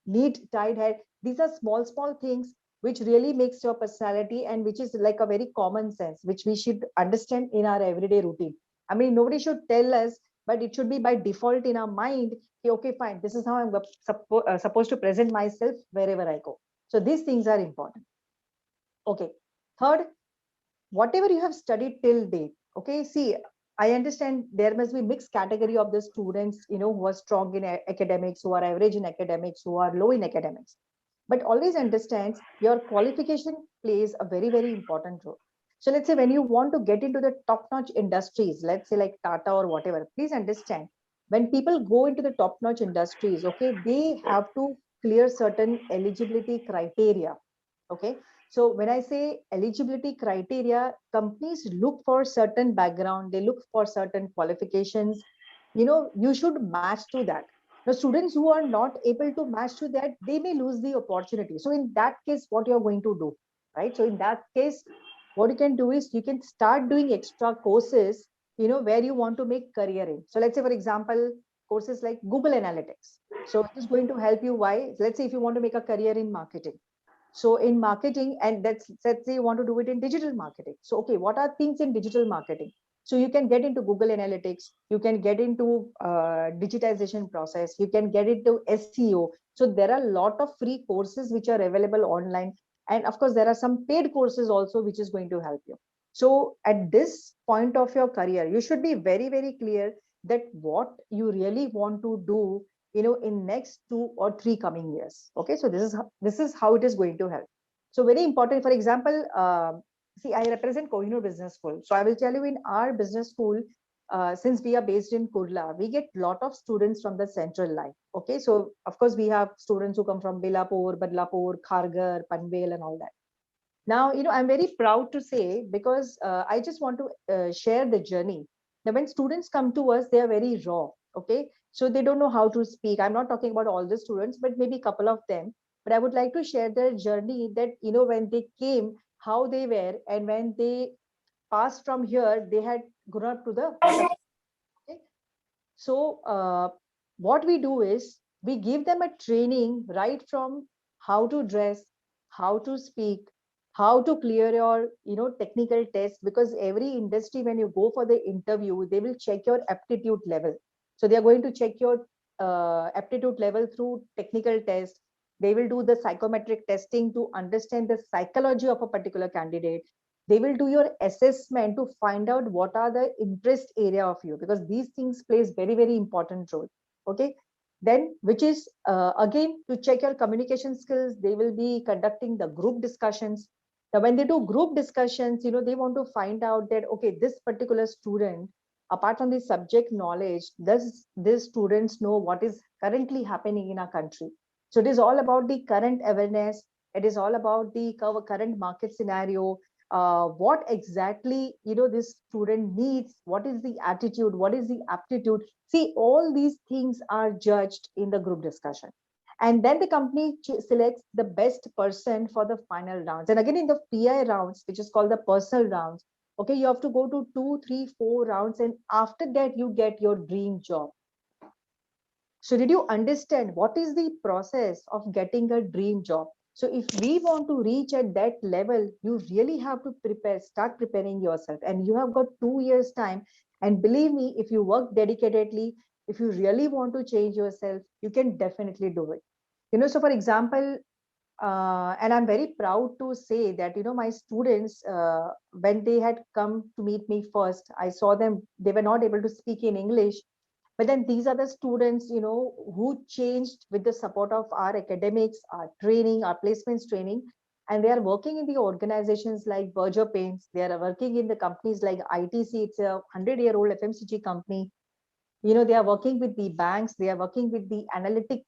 neat tied hair. These are small things which really makes your personality, and which is like a very common sense, which we should understand in our everyday routine. I mean, nobody should tell us, but it should be by default in our mind. Okay, fine, this is how I'm supposed to present myself wherever I go. So these things are important. Okay. Third, whatever you have studied till date, okay, see, I understand there must be mixed category of the students, who are strong in academics, who are average in academics, who are low in academics. But always understand your qualification plays a very, very important role. So let's say when you want to get into the top notch industries, let's say like Tata or whatever, please understand, when people go into the top notch industries, okay, they have to clear certain eligibility criteria. Okay. So when I say eligibility criteria, companies look for certain background, they look for certain qualifications. You should match to that. The students who are not able to match to that, they may lose the opportunity. So in that case, what you're going to do, right? So in that case, what you can do is you can start doing extra courses, where you want to make career in. So let's say, for example, courses like Google Analytics. So it is going to help you. Why? Let's say if you want to make a career in marketing. So in marketing, and let's say you want to do it in digital marketing. So, okay, what are things in digital marketing? So you can get into Google Analytics, you can get into digitization process, you can get into SEO. So there are a lot of free courses which are available online. And of course, there are some paid courses also, which is going to help you. So at this point of your career, you should be very, very clear that what you really want to do, in next 2 or 3 coming years. Okay, so this is how it is going to help. So very important. For example, see, I represent Kohinoor Business School. So I will tell you, in our business school, since we are based in Kurla, we get lot of students from the central line. Okay, so of course we have students who come from Belapur, Badlapur, Kharghar, Panvel, and all that. Now, I'm very proud to say, because I just want to share the journey. Now, when students come to us, they are very raw. Okay, so they don't know how to speak. I'm not talking about all the students, but maybe a couple of them. But I would like to share their journey, that when they came, how they were, and when they passed from here, they had grown up to the bottom. Okay? So what we do is we give them a training right from how to dress, how to speak, how to clear your technical tests, because every industry, when you go for the interview, they will check your aptitude level. So they are going to check your aptitude level through technical test. They will do the psychometric testing to understand the psychology of a particular candidate. They will do your assessment to find out what are the interest area of you, because these things plays very, very important role. Okay, then which is again to check your communication skills, they will be conducting the group discussions. Now when they do group discussions, they want to find out that, okay, this particular student, apart from the subject knowledge, does this students know what is currently happening in our country? So it is all about the current awareness, it is all about the current market scenario, what exactly this student needs, what is the attitude, what is the aptitude. See, all these things are judged in the group discussion, and then the company selects the best person for the final rounds. And again, in the PI rounds, which is called the personal rounds, okay, you have to go to 2, 3, 4 rounds, and after that you get your dream job. So did you understand what is the process of getting a dream job? So if we want to reach at that level, you really have to start preparing yourself. And you have got 2 years time. And believe me, if you work dedicatedly, if you really want to change yourself, you can definitely do it. So for example, And I'm very proud to say that, my students, when they had come to meet me first, I saw them, they were not able to speak in English. But then these are the students, who changed with the support of our academics, our training, our placements training. And they are working in the organizations like Berger Paints. They are working in the companies like ITC. It's a 100-year-old FMCG company. They are working with the banks. They are working with the analytic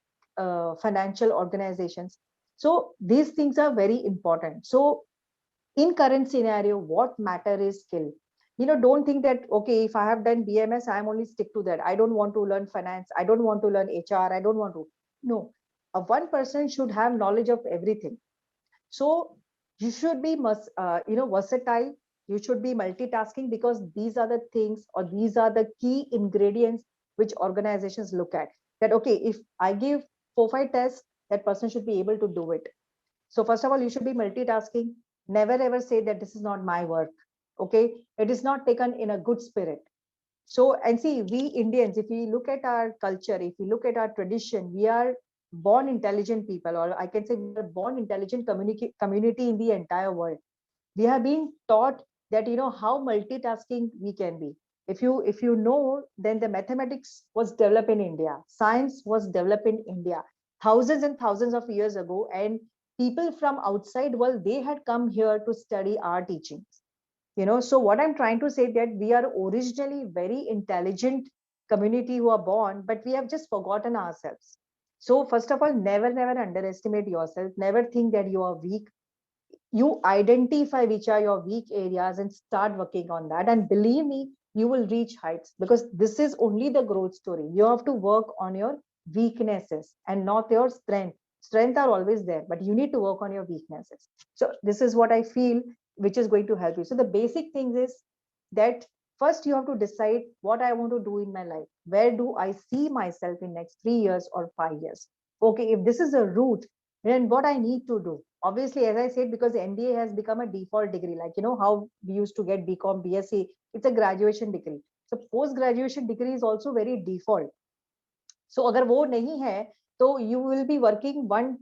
financial organizations. So these things are very important. So in current scenario, what matter is skill. Don't think that, okay, if I have done BMS, I'm only stick to that. I don't want to learn finance. I don't want to learn HR. I don't want to. No, one person should have knowledge of everything. So you should be versatile. You should be multitasking, because these are the things, or these are the key ingredients which organizations look at. That, okay, if I give 4-5 tests, that person should be able to do it. So first of all, you should be multitasking. Never ever say that this is not my work. Okay, it is not taken in a good spirit. So, and see, we Indians, if we look at our culture, if we look at our tradition, we are born intelligent people, or I can say we are born intelligent community in the entire world. We have been taught that, how multitasking we can be. If you know, then the mathematics was developed in India, science was developed in India thousands and thousands of years ago, and people from outside world, they had come here to study our teachings. So what I'm trying to say, that we are originally very intelligent community who are born, but we have just forgotten ourselves. So first of all, never underestimate yourself. Never think that you are weak. You identify which are your weak areas and start working on that, and believe me, you will reach heights, because this is only the growth story. You have to work on your weaknesses and not your strength are always there, but you need to work on your weaknesses. So this is what I feel, which is going to help you. So the basic thing is that first you have to decide, what I want to do in my life. Where do I see myself in next 3 years or 5 years? Okay, if this is a route, then what I need to do. Obviously, as I said, because MBA has become a default degree, like, how we used to get BCom, BSc, it's a graduation degree. So post graduation degree is also very default. So agar wo nahi hai, so you will be working one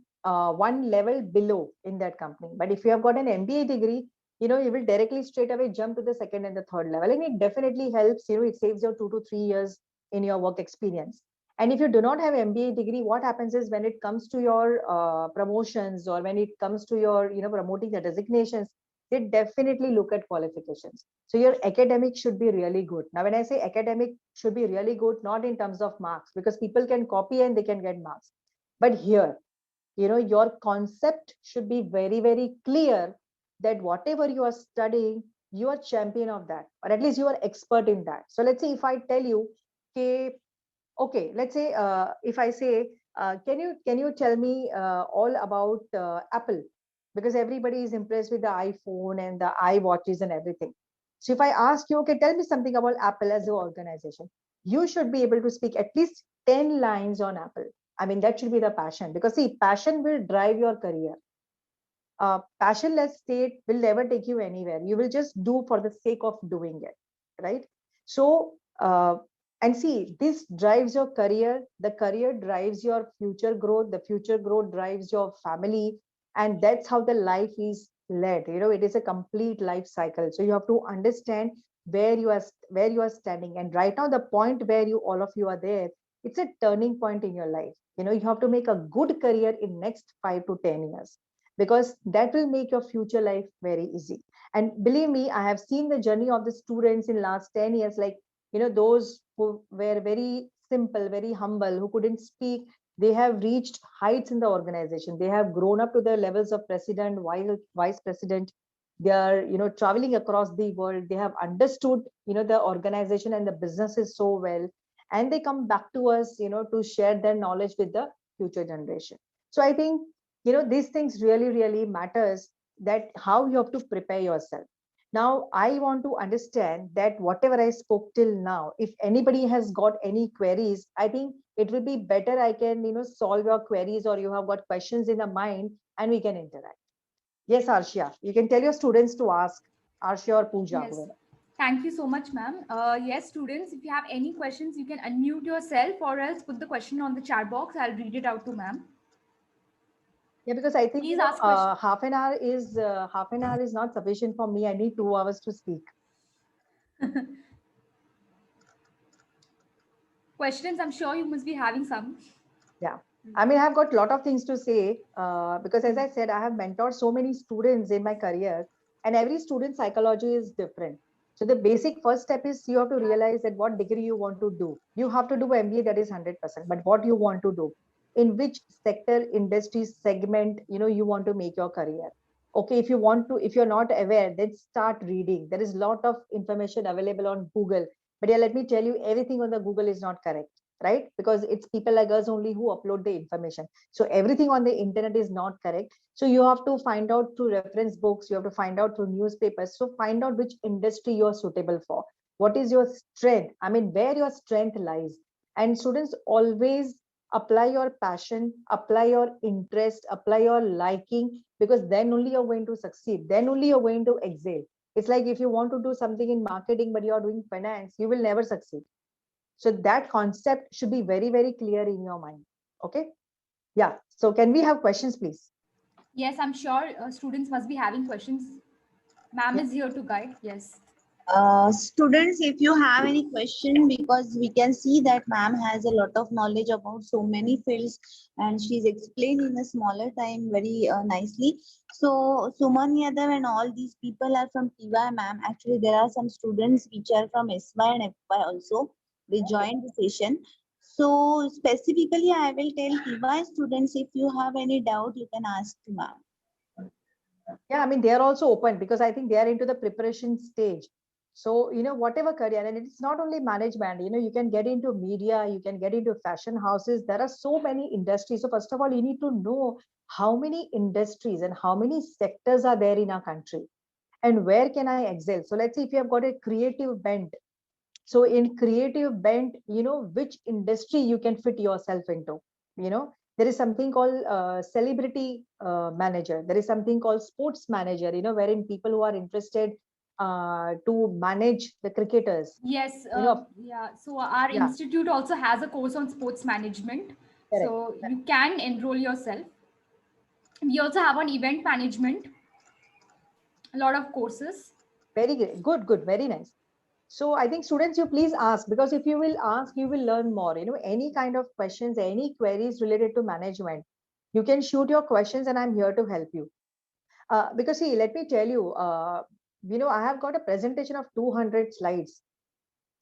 level below in that company. But if you have got an MBA degree, you will directly straight away jump to the second and the third level, and it definitely helps. It saves you 2 to 3 years in your work experience. And if you do not have MBA degree, what happens is, when it comes to your promotions, or when it comes to your promoting the designations, they definitely look at qualifications. So your academic should be really good. Now, when I say academic should be really good, not in terms of marks, because people can copy and they can get marks. But here, your concept should be very, very clear, that whatever you are studying, you are champion of that, or at least you are expert in that. So let's say if I tell you, okay, let's say if I say, can you tell me all about Apple? Because everybody is impressed with the iPhone and the iWatches and everything. So if I ask you, okay, tell me something about Apple as an organization, you should be able to speak at least 10 lines on Apple. I mean, that should be the passion, because see, passion will drive your career. Passionless state will never take you anywhere. You will just do for the sake of doing it, right? So, and see, this drives your career. The career drives your future growth. The future growth drives your family, and that's how the life is led. It is a complete life cycle. So you have to understand where you are standing. And right now, the point where all of you are there, it's a turning point in your life. You have to make a good career in next 5 to 10 years, because that will make your future life very easy. And believe me, I have seen the journey of the students in last 10 years, like, those who were very simple, very humble, who couldn't speak, they have reached heights in the organization. They have grown up to the levels of president, vice president. They are, traveling across the world. They have understood, the organization and the businesses so well. And they come back to us, to share their knowledge with the future generation. So I think, these things really, really matters, that how you have to prepare yourself. Now, I want to understand that whatever I spoke till now, if anybody has got any queries, I think it will be better I can, solve your queries, or you have got questions in the mind and we can interact. Yes, Arshia, you can tell your students to ask, Arshia or Pooja. Yes. Whoever. Thank you so much, ma'am. Yes, students, if you have any questions, you can unmute yourself, or else put the question on the chat box. I'll read it out to ma'am. Yeah, because I think Please ask questions. half an hour is not sufficient for me. I need 2 hours to speak. Questions, I'm sure you must be having some. Yeah, I mean, I've got a lot of things to say because, as Hmm. I said, I have mentored so many students in my career, and every student psychology is different. So the basic first step is you have to realize that what degree you want to do. You have to do MBA, that is 100%. But what you want to do, in which sector, industry, segment, you want to make your career. Okay, if you want to, if you're not aware, then start reading. There is a lot of information available on Google. But yeah, let me tell you, everything on the Google is not correct, right? Because it's people like us only who upload the information. So everything on the internet is not correct. So you have to find out through reference books, you have to find out through newspapers. So find out which industry you're suitable for. What is your strength? I mean, where your strength lies. And students, always apply your passion, apply your interest, apply your liking, because then only you're going to succeed. Then only you're going to excel. It's like if you want to do something in marketing, but you're doing finance, you will never succeed. So that concept should be very, very clear in your mind. Okay. Yeah. So can we have questions, please? Yes, I'm sure students must be having questions. Ma'am Yeah. is here to guide. Yes. Students, if you have any question, because we can see that ma'am has a lot of knowledge about so many fields and she's explained in a smaller time very nicely. So Suman Yadav and all these people are from TY, ma'am. Actually, there are some students which are from SY and FY also. They joined the session. So specifically, I will tell TY students, if you have any doubt, you can ask to ma'am. Yeah. I mean, they are also open because I think they are into the preparation stage. So, whatever career, and it's not only management, you can get into media, you can get into fashion houses. There are so many industries. So, first of all, you need to know how many industries and how many sectors are there in our country and where can I excel. So, let's say if you have got a creative bent. So in creative bent, which industry you can fit yourself into. There is something called celebrity manager. There is something called sports manager, wherein people who are interested to manage the cricketers. Yes. Yeah. So our Yeah, institute also has a course on sports management. correct. So you can enroll yourself. We also have on event management, a lot of courses. Very great. Good, good. Very nice. So I think students, you please ask, because if you will ask, you will learn more. Any kind of questions, any queries related to management, you can shoot your questions and I'm here to help you. Because see, let me tell you, I have got a presentation of 200 slides,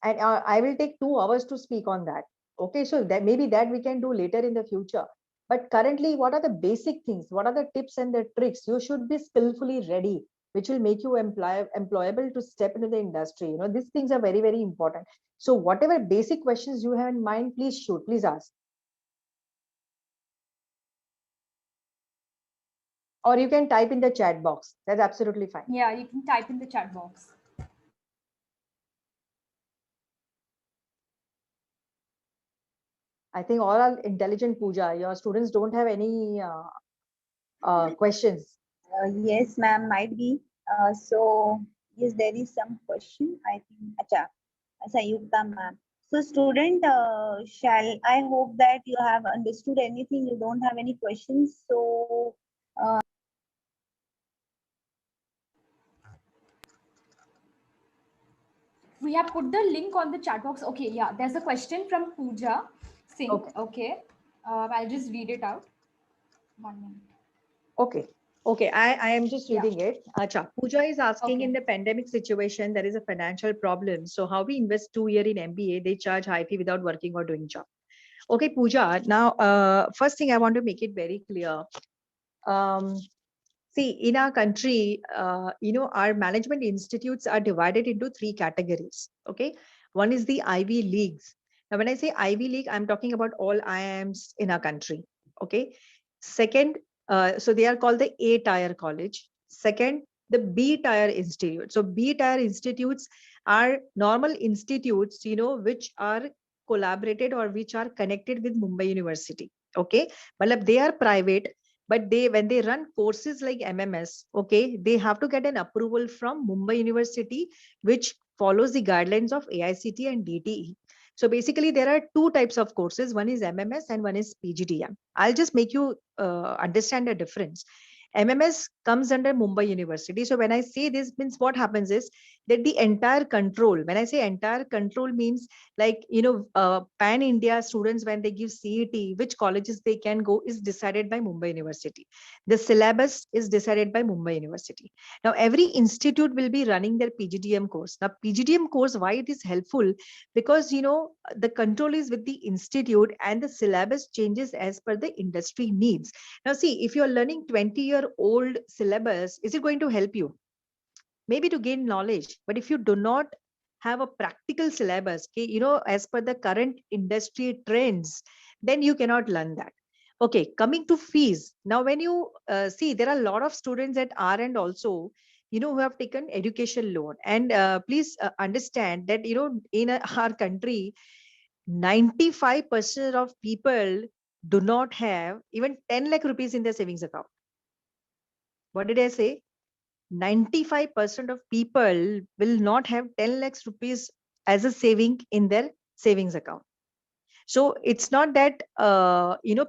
and I will take 2 hours to speak on that. Okay, so that maybe that we can do later in the future. But currently, what are the basic things? What are the tips and the tricks? You should be skillfully ready, which will make you employable to step into the industry. These things are very, very important. So whatever basic questions you have in mind, please shoot, please ask. Or you can type in the chat box. That's absolutely fine. Yeah, you can type in the chat box. I think all are intelligent, Pooja. Your students don't have any questions. Yes, ma'am, might be. So, yes, there is some question. I think, acha, Sayukta ma'am. So, student, I hope that you have understood anything. You don't have any questions. So, We have put the link on the chat box. Okay, yeah, there's a question from Pooja Singh. Okay. Okay, I'll just read it out. 1 minute. Okay. Okay, I am just Yeah. reading it. Acha, Pooja is asking, Okay. in the pandemic situation, there is a financial problem. So how we invest 2 year in MBA, they charge high fee without working or doing job. Okay, Pooja. Now, first thing I want to make it very clear. See, in our country, our management institutes are divided into 3 categories. Okay, one is the Ivy Leagues. Now, when I say Ivy League, I'm talking about all IIMs in our country. Okay. Second, so they are called the A tier college. Second, the B tier institute. So B tier institutes are normal institutes, which are collaborated or which are connected with Mumbai University. Okay, but they are private, but when they run courses like MMS, okay, they have to get an approval from Mumbai University, which follows the guidelines of AICT and DTE. So basically, there are two types of courses. One is MMS and one is PGDM. I'll just make you understand the difference. MMS comes under Mumbai University. So when I say this, means what happens is that the entire control, when I say entire control, means like, pan India students, when they give CET, which colleges they can go is decided by Mumbai University. The syllabus is decided by Mumbai University. Now, every institute will be running their PGDM course. Now, PGDM course, why it is helpful? Because, the control is with the institute and the syllabus changes as per the industry needs. Now, see, if you're learning 20-year-old syllabus, is it going to help you? Maybe to gain knowledge, but if you do not have a practical syllabus, okay, as per the current industry trends, then you cannot learn that. Okay, coming to fees. Now, when you see, there are a lot of students at our end also, who have taken education loan. And please understand that, in our country, 95% of people do not have even 10 lakh rupees in their savings account. What did I say? 95% of people will not have 10 lakhs rupees as a saving in their savings account. So it's not that,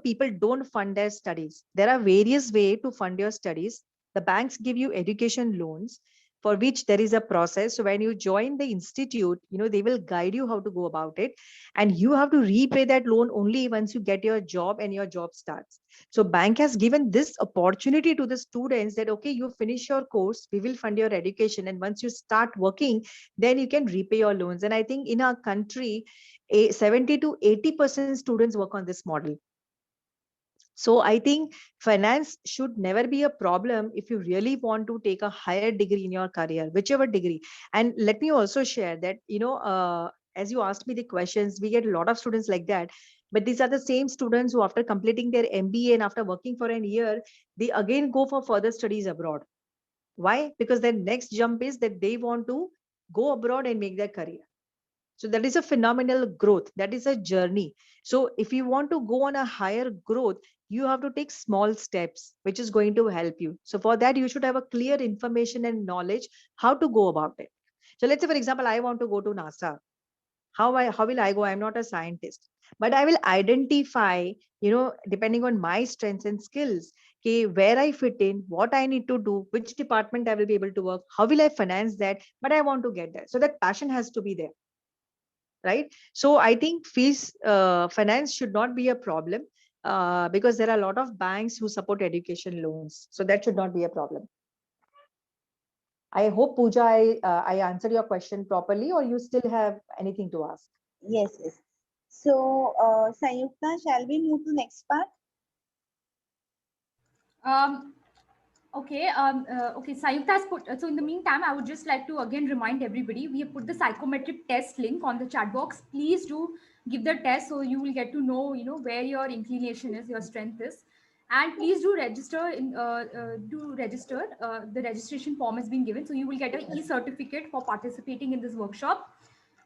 people don't fund their studies. There are various ways to fund your studies. The banks give you education loans for which there is a process. So when you join the institute, they will guide you how to go about it. And you have to repay that loan only once you get your job and your job starts. So bank has given this opportunity to the students that, okay, you finish your course, we will fund your education. And once you start working, then you can repay your loans. And I think in our country, 70 to 80% students work on this model. So I think finance should never be a problem if you really want to take a higher degree in your career, whichever degree. And let me also share that, as you asked me the questions, we get a lot of students like that. But these are the same students who, after completing their MBA and after working for an year, they again go for further studies abroad. Why? Because their next jump is that they want to go abroad and make their career. So that is a phenomenal growth. That is a journey. So if you want to go on a higher growth, you have to take small steps, which is going to help you. So for that, you should have a clear information and knowledge how to go about it. So let's say, for example, I want to go to NASA. How will I go? I'm not a scientist, but I will identify, depending on my strengths and skills, okay, where I fit in, what I need to do, which department I will be able to work, how will I finance that, but I want to get there. So that passion has to be there. Right? So I think fees, finance should not be a problem because there are a lot of banks who support education loans. So that should not be a problem. I hope, Pooja, I answered your question properly, or you still have anything to ask? Yes, yes. So, Sayukta, shall we move to next part? Okay, Sayukta has put, so in the meantime, I would just like to again remind everybody, we have put the psychometric test link on the chat box. Please do give the test so you will get to know, where your inclination is, your strength is. And please do register, the registration form has been given. So you will get an e-certificate for participating in this workshop.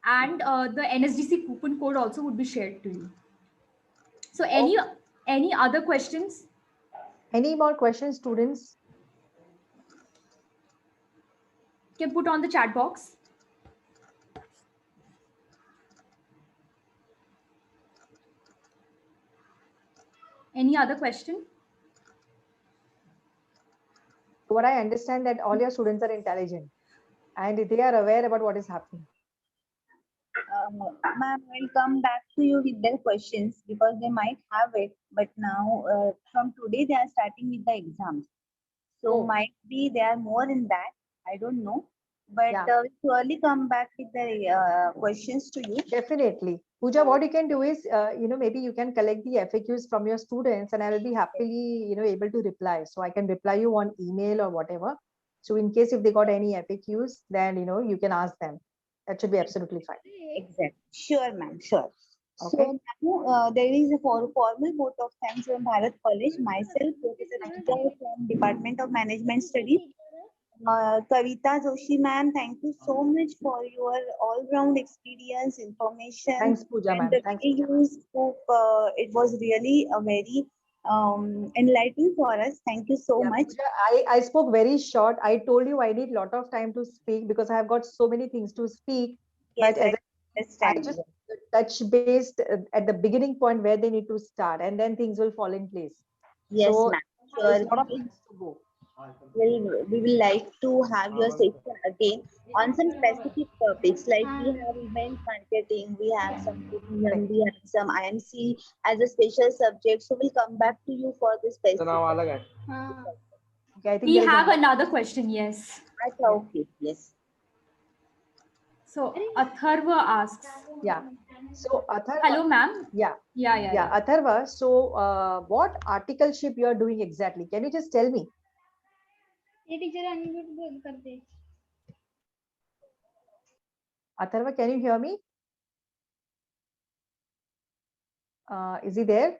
And the NSDC coupon code also would be shared to you. So any other questions? Any more questions, students? Can put on the chat box. Any other question? What I understand that all your students are intelligent and they are aware about what is happening. Ma'am, I'll come back to you with their questions because they might have it, but now from today they are starting with the exams. So might be they are more in that. I don't know, but Yeah. we'll surely come back with the questions to you. Definitely. Pooja, what you can do is, maybe you can collect the FAQs from your students and I will be happily, able to reply. So I can reply you on email or whatever. So in case if they got any FAQs, then, you can ask them. That should be absolutely fine. Exactly. Sure, ma'am. Sure. Okay. So now, there is a formal vote of thanks from Bharat College. Myself, Professor Ruchita from Department of Management Studies. Kavita Joshi, ma'am, thank you so much for your all-round experience, information. Thanks, Pooja, And ma'am. the Thanks, way Pooja. you spoke, it was really a very enlightening for us. Thank you so Yeah, much. Pooja, I spoke very short. I told you I need a lot of time to speak because I have got so many things to speak. Yes, But as I I understand. just touch based at the beginning point where they need to start, and then things will fall in place. Yes, So ma'am. there's Sure. a lot of things to go. We will like to have your session again on some specific topics, like we have event marketing, we have some premium, Correct. we have some IMC as a special subject. So we'll come back to you for the specific. Okay, I think We there is have a, another question, yes. Okay, yes. So Atharva asks, yeah. So Atharva, hello ma'am. yeah, Yeah. Atharva. So what articleship you are doing exactly? Can you just tell me? Atharva, can you hear me? Is he there?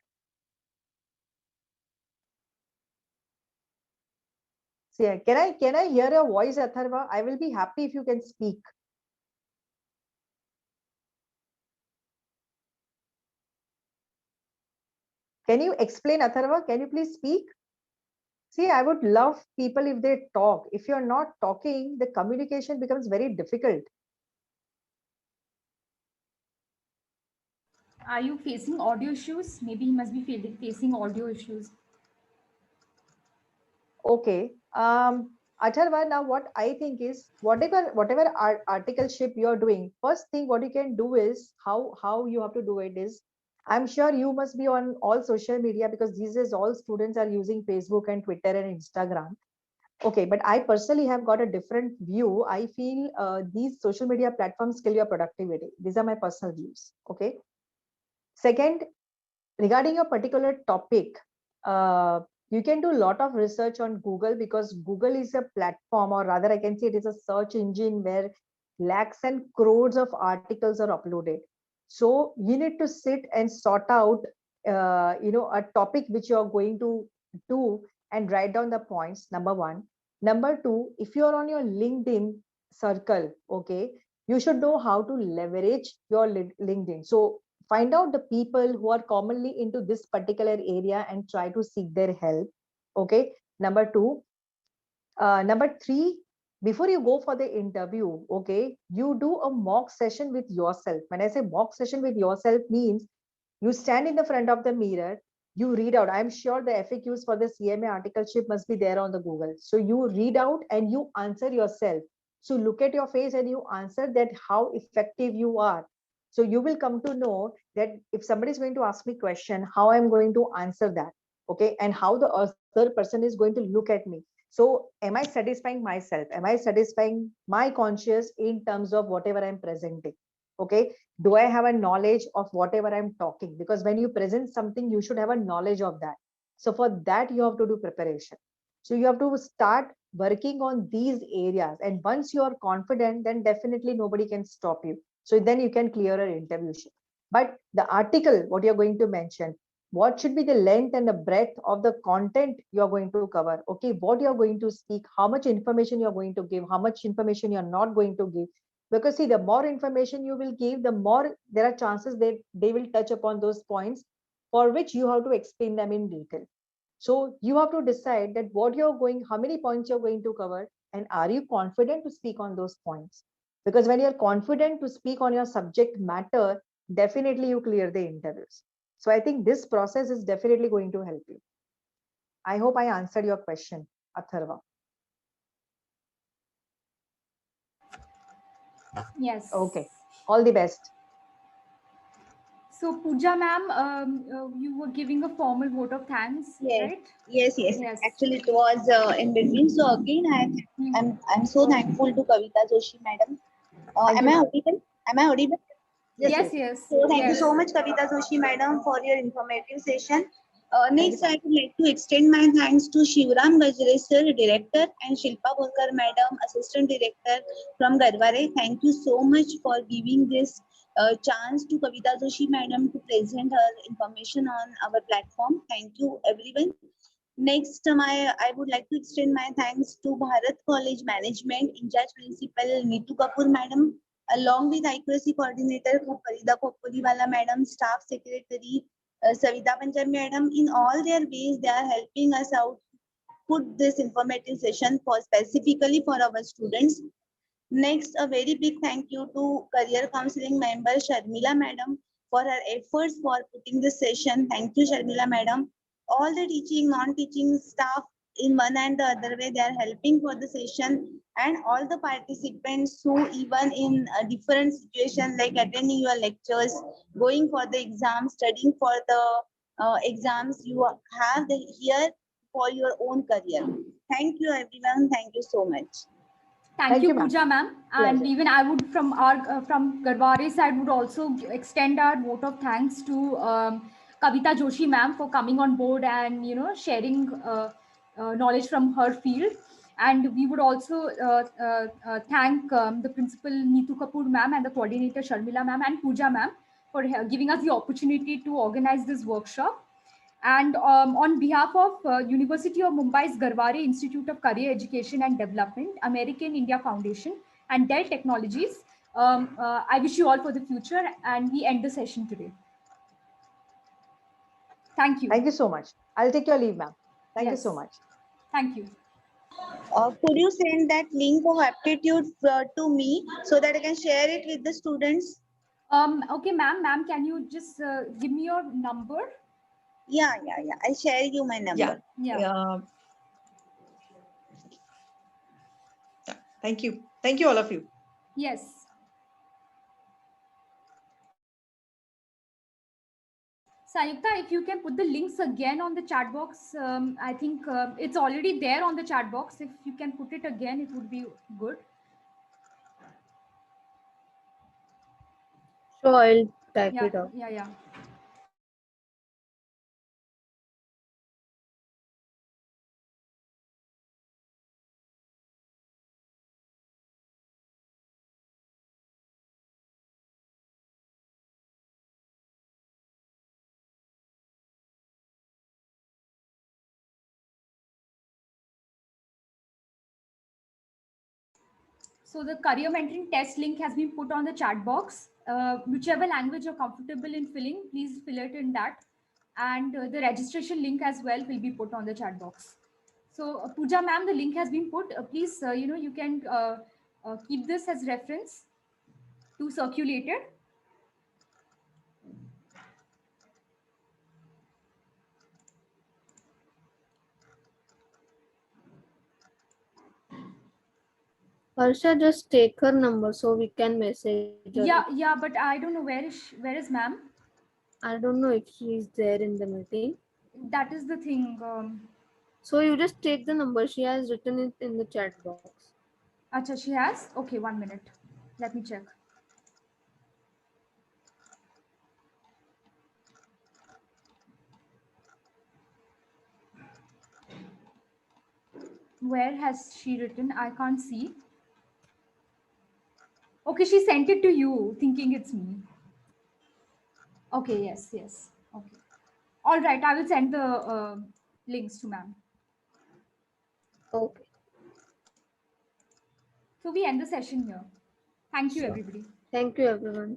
See, can I hear your voice, Atharva? I will be happy if you can speak. Can you explain, Atharva? Can you please speak? See, I would love people if they talk. If you're not talking, the communication becomes very difficult. Are you facing audio issues? Maybe he must be facing audio issues. Okay. Atharva, now what I think is whatever articleship you're doing, first thing what you can do is how you have to do it is, I'm sure you must be on all social media because these days all students are using Facebook and Twitter and Instagram. Okay, but I personally have got a different view. I feel these social media platforms kill your productivity. These are my personal views. Okay. Second, regarding a particular topic, you can do a lot of research on Google because Google is a platform, or rather I can say it is a search engine where lakhs and crores of articles are uploaded. So you need to sit and sort out a topic which you are going to do and write down the points, number one. Number two, if you are on your LinkedIn circle, okay, you should know how to leverage your LinkedIn. So find out the people who are commonly into this particular area and try to seek their help. Okay. Number two. Number three, before you go for the interview, okay, you do a mock session with yourself. When I say mock session with yourself means you stand in the front of the mirror, you read out. I'm sure the FAQs for the CMA articleship must be there on the Google. So you read out and you answer yourself. So look at your face and you answer that how effective you are. So you will come to know that if somebody is going to ask me question, how I'm going to answer that. Okay. And how the other person is going to look at me. So am I satisfying myself? Am I satisfying my conscious in terms of whatever I'm presenting? Okay. Do I have a knowledge of whatever I'm talking? Because when you present something, you should have a knowledge of that. So for that, you have to do preparation. So you have to start working on these areas. And once you are confident, then definitely nobody can stop you. So then you can clear an interview. But the article, what you're going to mention, what should be the length and the breadth of the content you're going to cover? Okay, what you're going to speak, how much information you're going to give, how much information you're not going to give. Because see, the more information you will give, the more there are chances that they will touch upon those points for which you have to explain them in detail. So you have to decide that what you're going, how many points you're going to cover, and are you confident to speak on those points? Because when you're confident to speak on your subject matter, definitely you clear the interviews. So I think this process is definitely going to help you. I hope I answered your question, Atharva. Yes. Okay. All the best. So Pooja ma'am, you were giving a formal vote of thanks, Yes. right? Yes. Yes. Actually, it was in between. So again, I'm so thankful to Kavita Joshi madam. Thank Am you, I ma'am. audible? Am I audible? Yes. So thank you Yes. so much, Kavita Joshi madam, for your informative session. Next, I would like to extend my thanks to Shivram Gajre sir, director, and Shilpa Bolkar madam, assistant director from Garware. Thank you so much for giving this chance to Kavita Joshi madam to present her information on our platform. Thank you, everyone. Next, I would like to extend my thanks to Bharat College Management, in-charge principal Neetu Kapoor madam, along with accuracy coordinator Farida Khopuriwala madam, staff secretary Savita Panchal madam. In all their ways, they are helping us out put this informative session for specifically for our students. Next, a very big thank you to Career Counseling member Sharmila Madam for her efforts for putting this session. Thank you, Sharmila Madam. All the teaching, non-teaching staff in one and the other way, they are helping for the session, and all the participants who even in a different situation like attending your lectures, going for the exam, studying for the exams, you have the here for your own career. Thank you everyone. Thank you so much. Thank you, ma'am. Pooja ma'am. And Pleasure. even I would, from Garware side, would also extend our vote of thanks to Kavita Joshi ma'am for coming on board and sharing knowledge from her field. And we would also thank the principal Neetu Kapoor ma'am and the coordinator Sharmila ma'am and Pooja ma'am for giving us the opportunity to organize this workshop. And on behalf of University of Mumbai's Garware Institute of Career Education and Development, American India Foundation, and Dell Technologies, I wish you all for the future, and we end the session today. Thank you. Thank you so much. I'll take your leave, ma'am. Thank you so Yes. much. Thank you. Could you send that link of aptitude to me so that I can share it with the students? Okay, ma'am, can you just give me your number? Yeah. I'll share you my number. Yeah. Thank you. Thank you, all of you. Yes. Sayukta, if you can put the links again on the chat box, I think it's already there on the chat box. If you can put it again, it would be good. So I'll type Yeah, it up. yeah. So the career mentoring test link has been put on the chat box. Whichever language you're comfortable in filling, please fill it in that. And the registration link as well will be put on the chat box. So Pooja ma'am, the link has been put. Please, you can keep this as reference to circulate it. Harsha, just take her number so we can message her. Yeah, but I don't know where is ma'am. I don't know if she is there in the meeting. That is the thing. So you just take the number. She has written it in the chat box. Acha, she has? Okay, 1 minute. Let me check. Where has she written? I can't see. Okay, she sent it to you thinking it's me. Okay, yes. Okay. All right, I will send the links to ma'am. Okay. So we end the session here. Thank you, everybody. Thank you, everyone.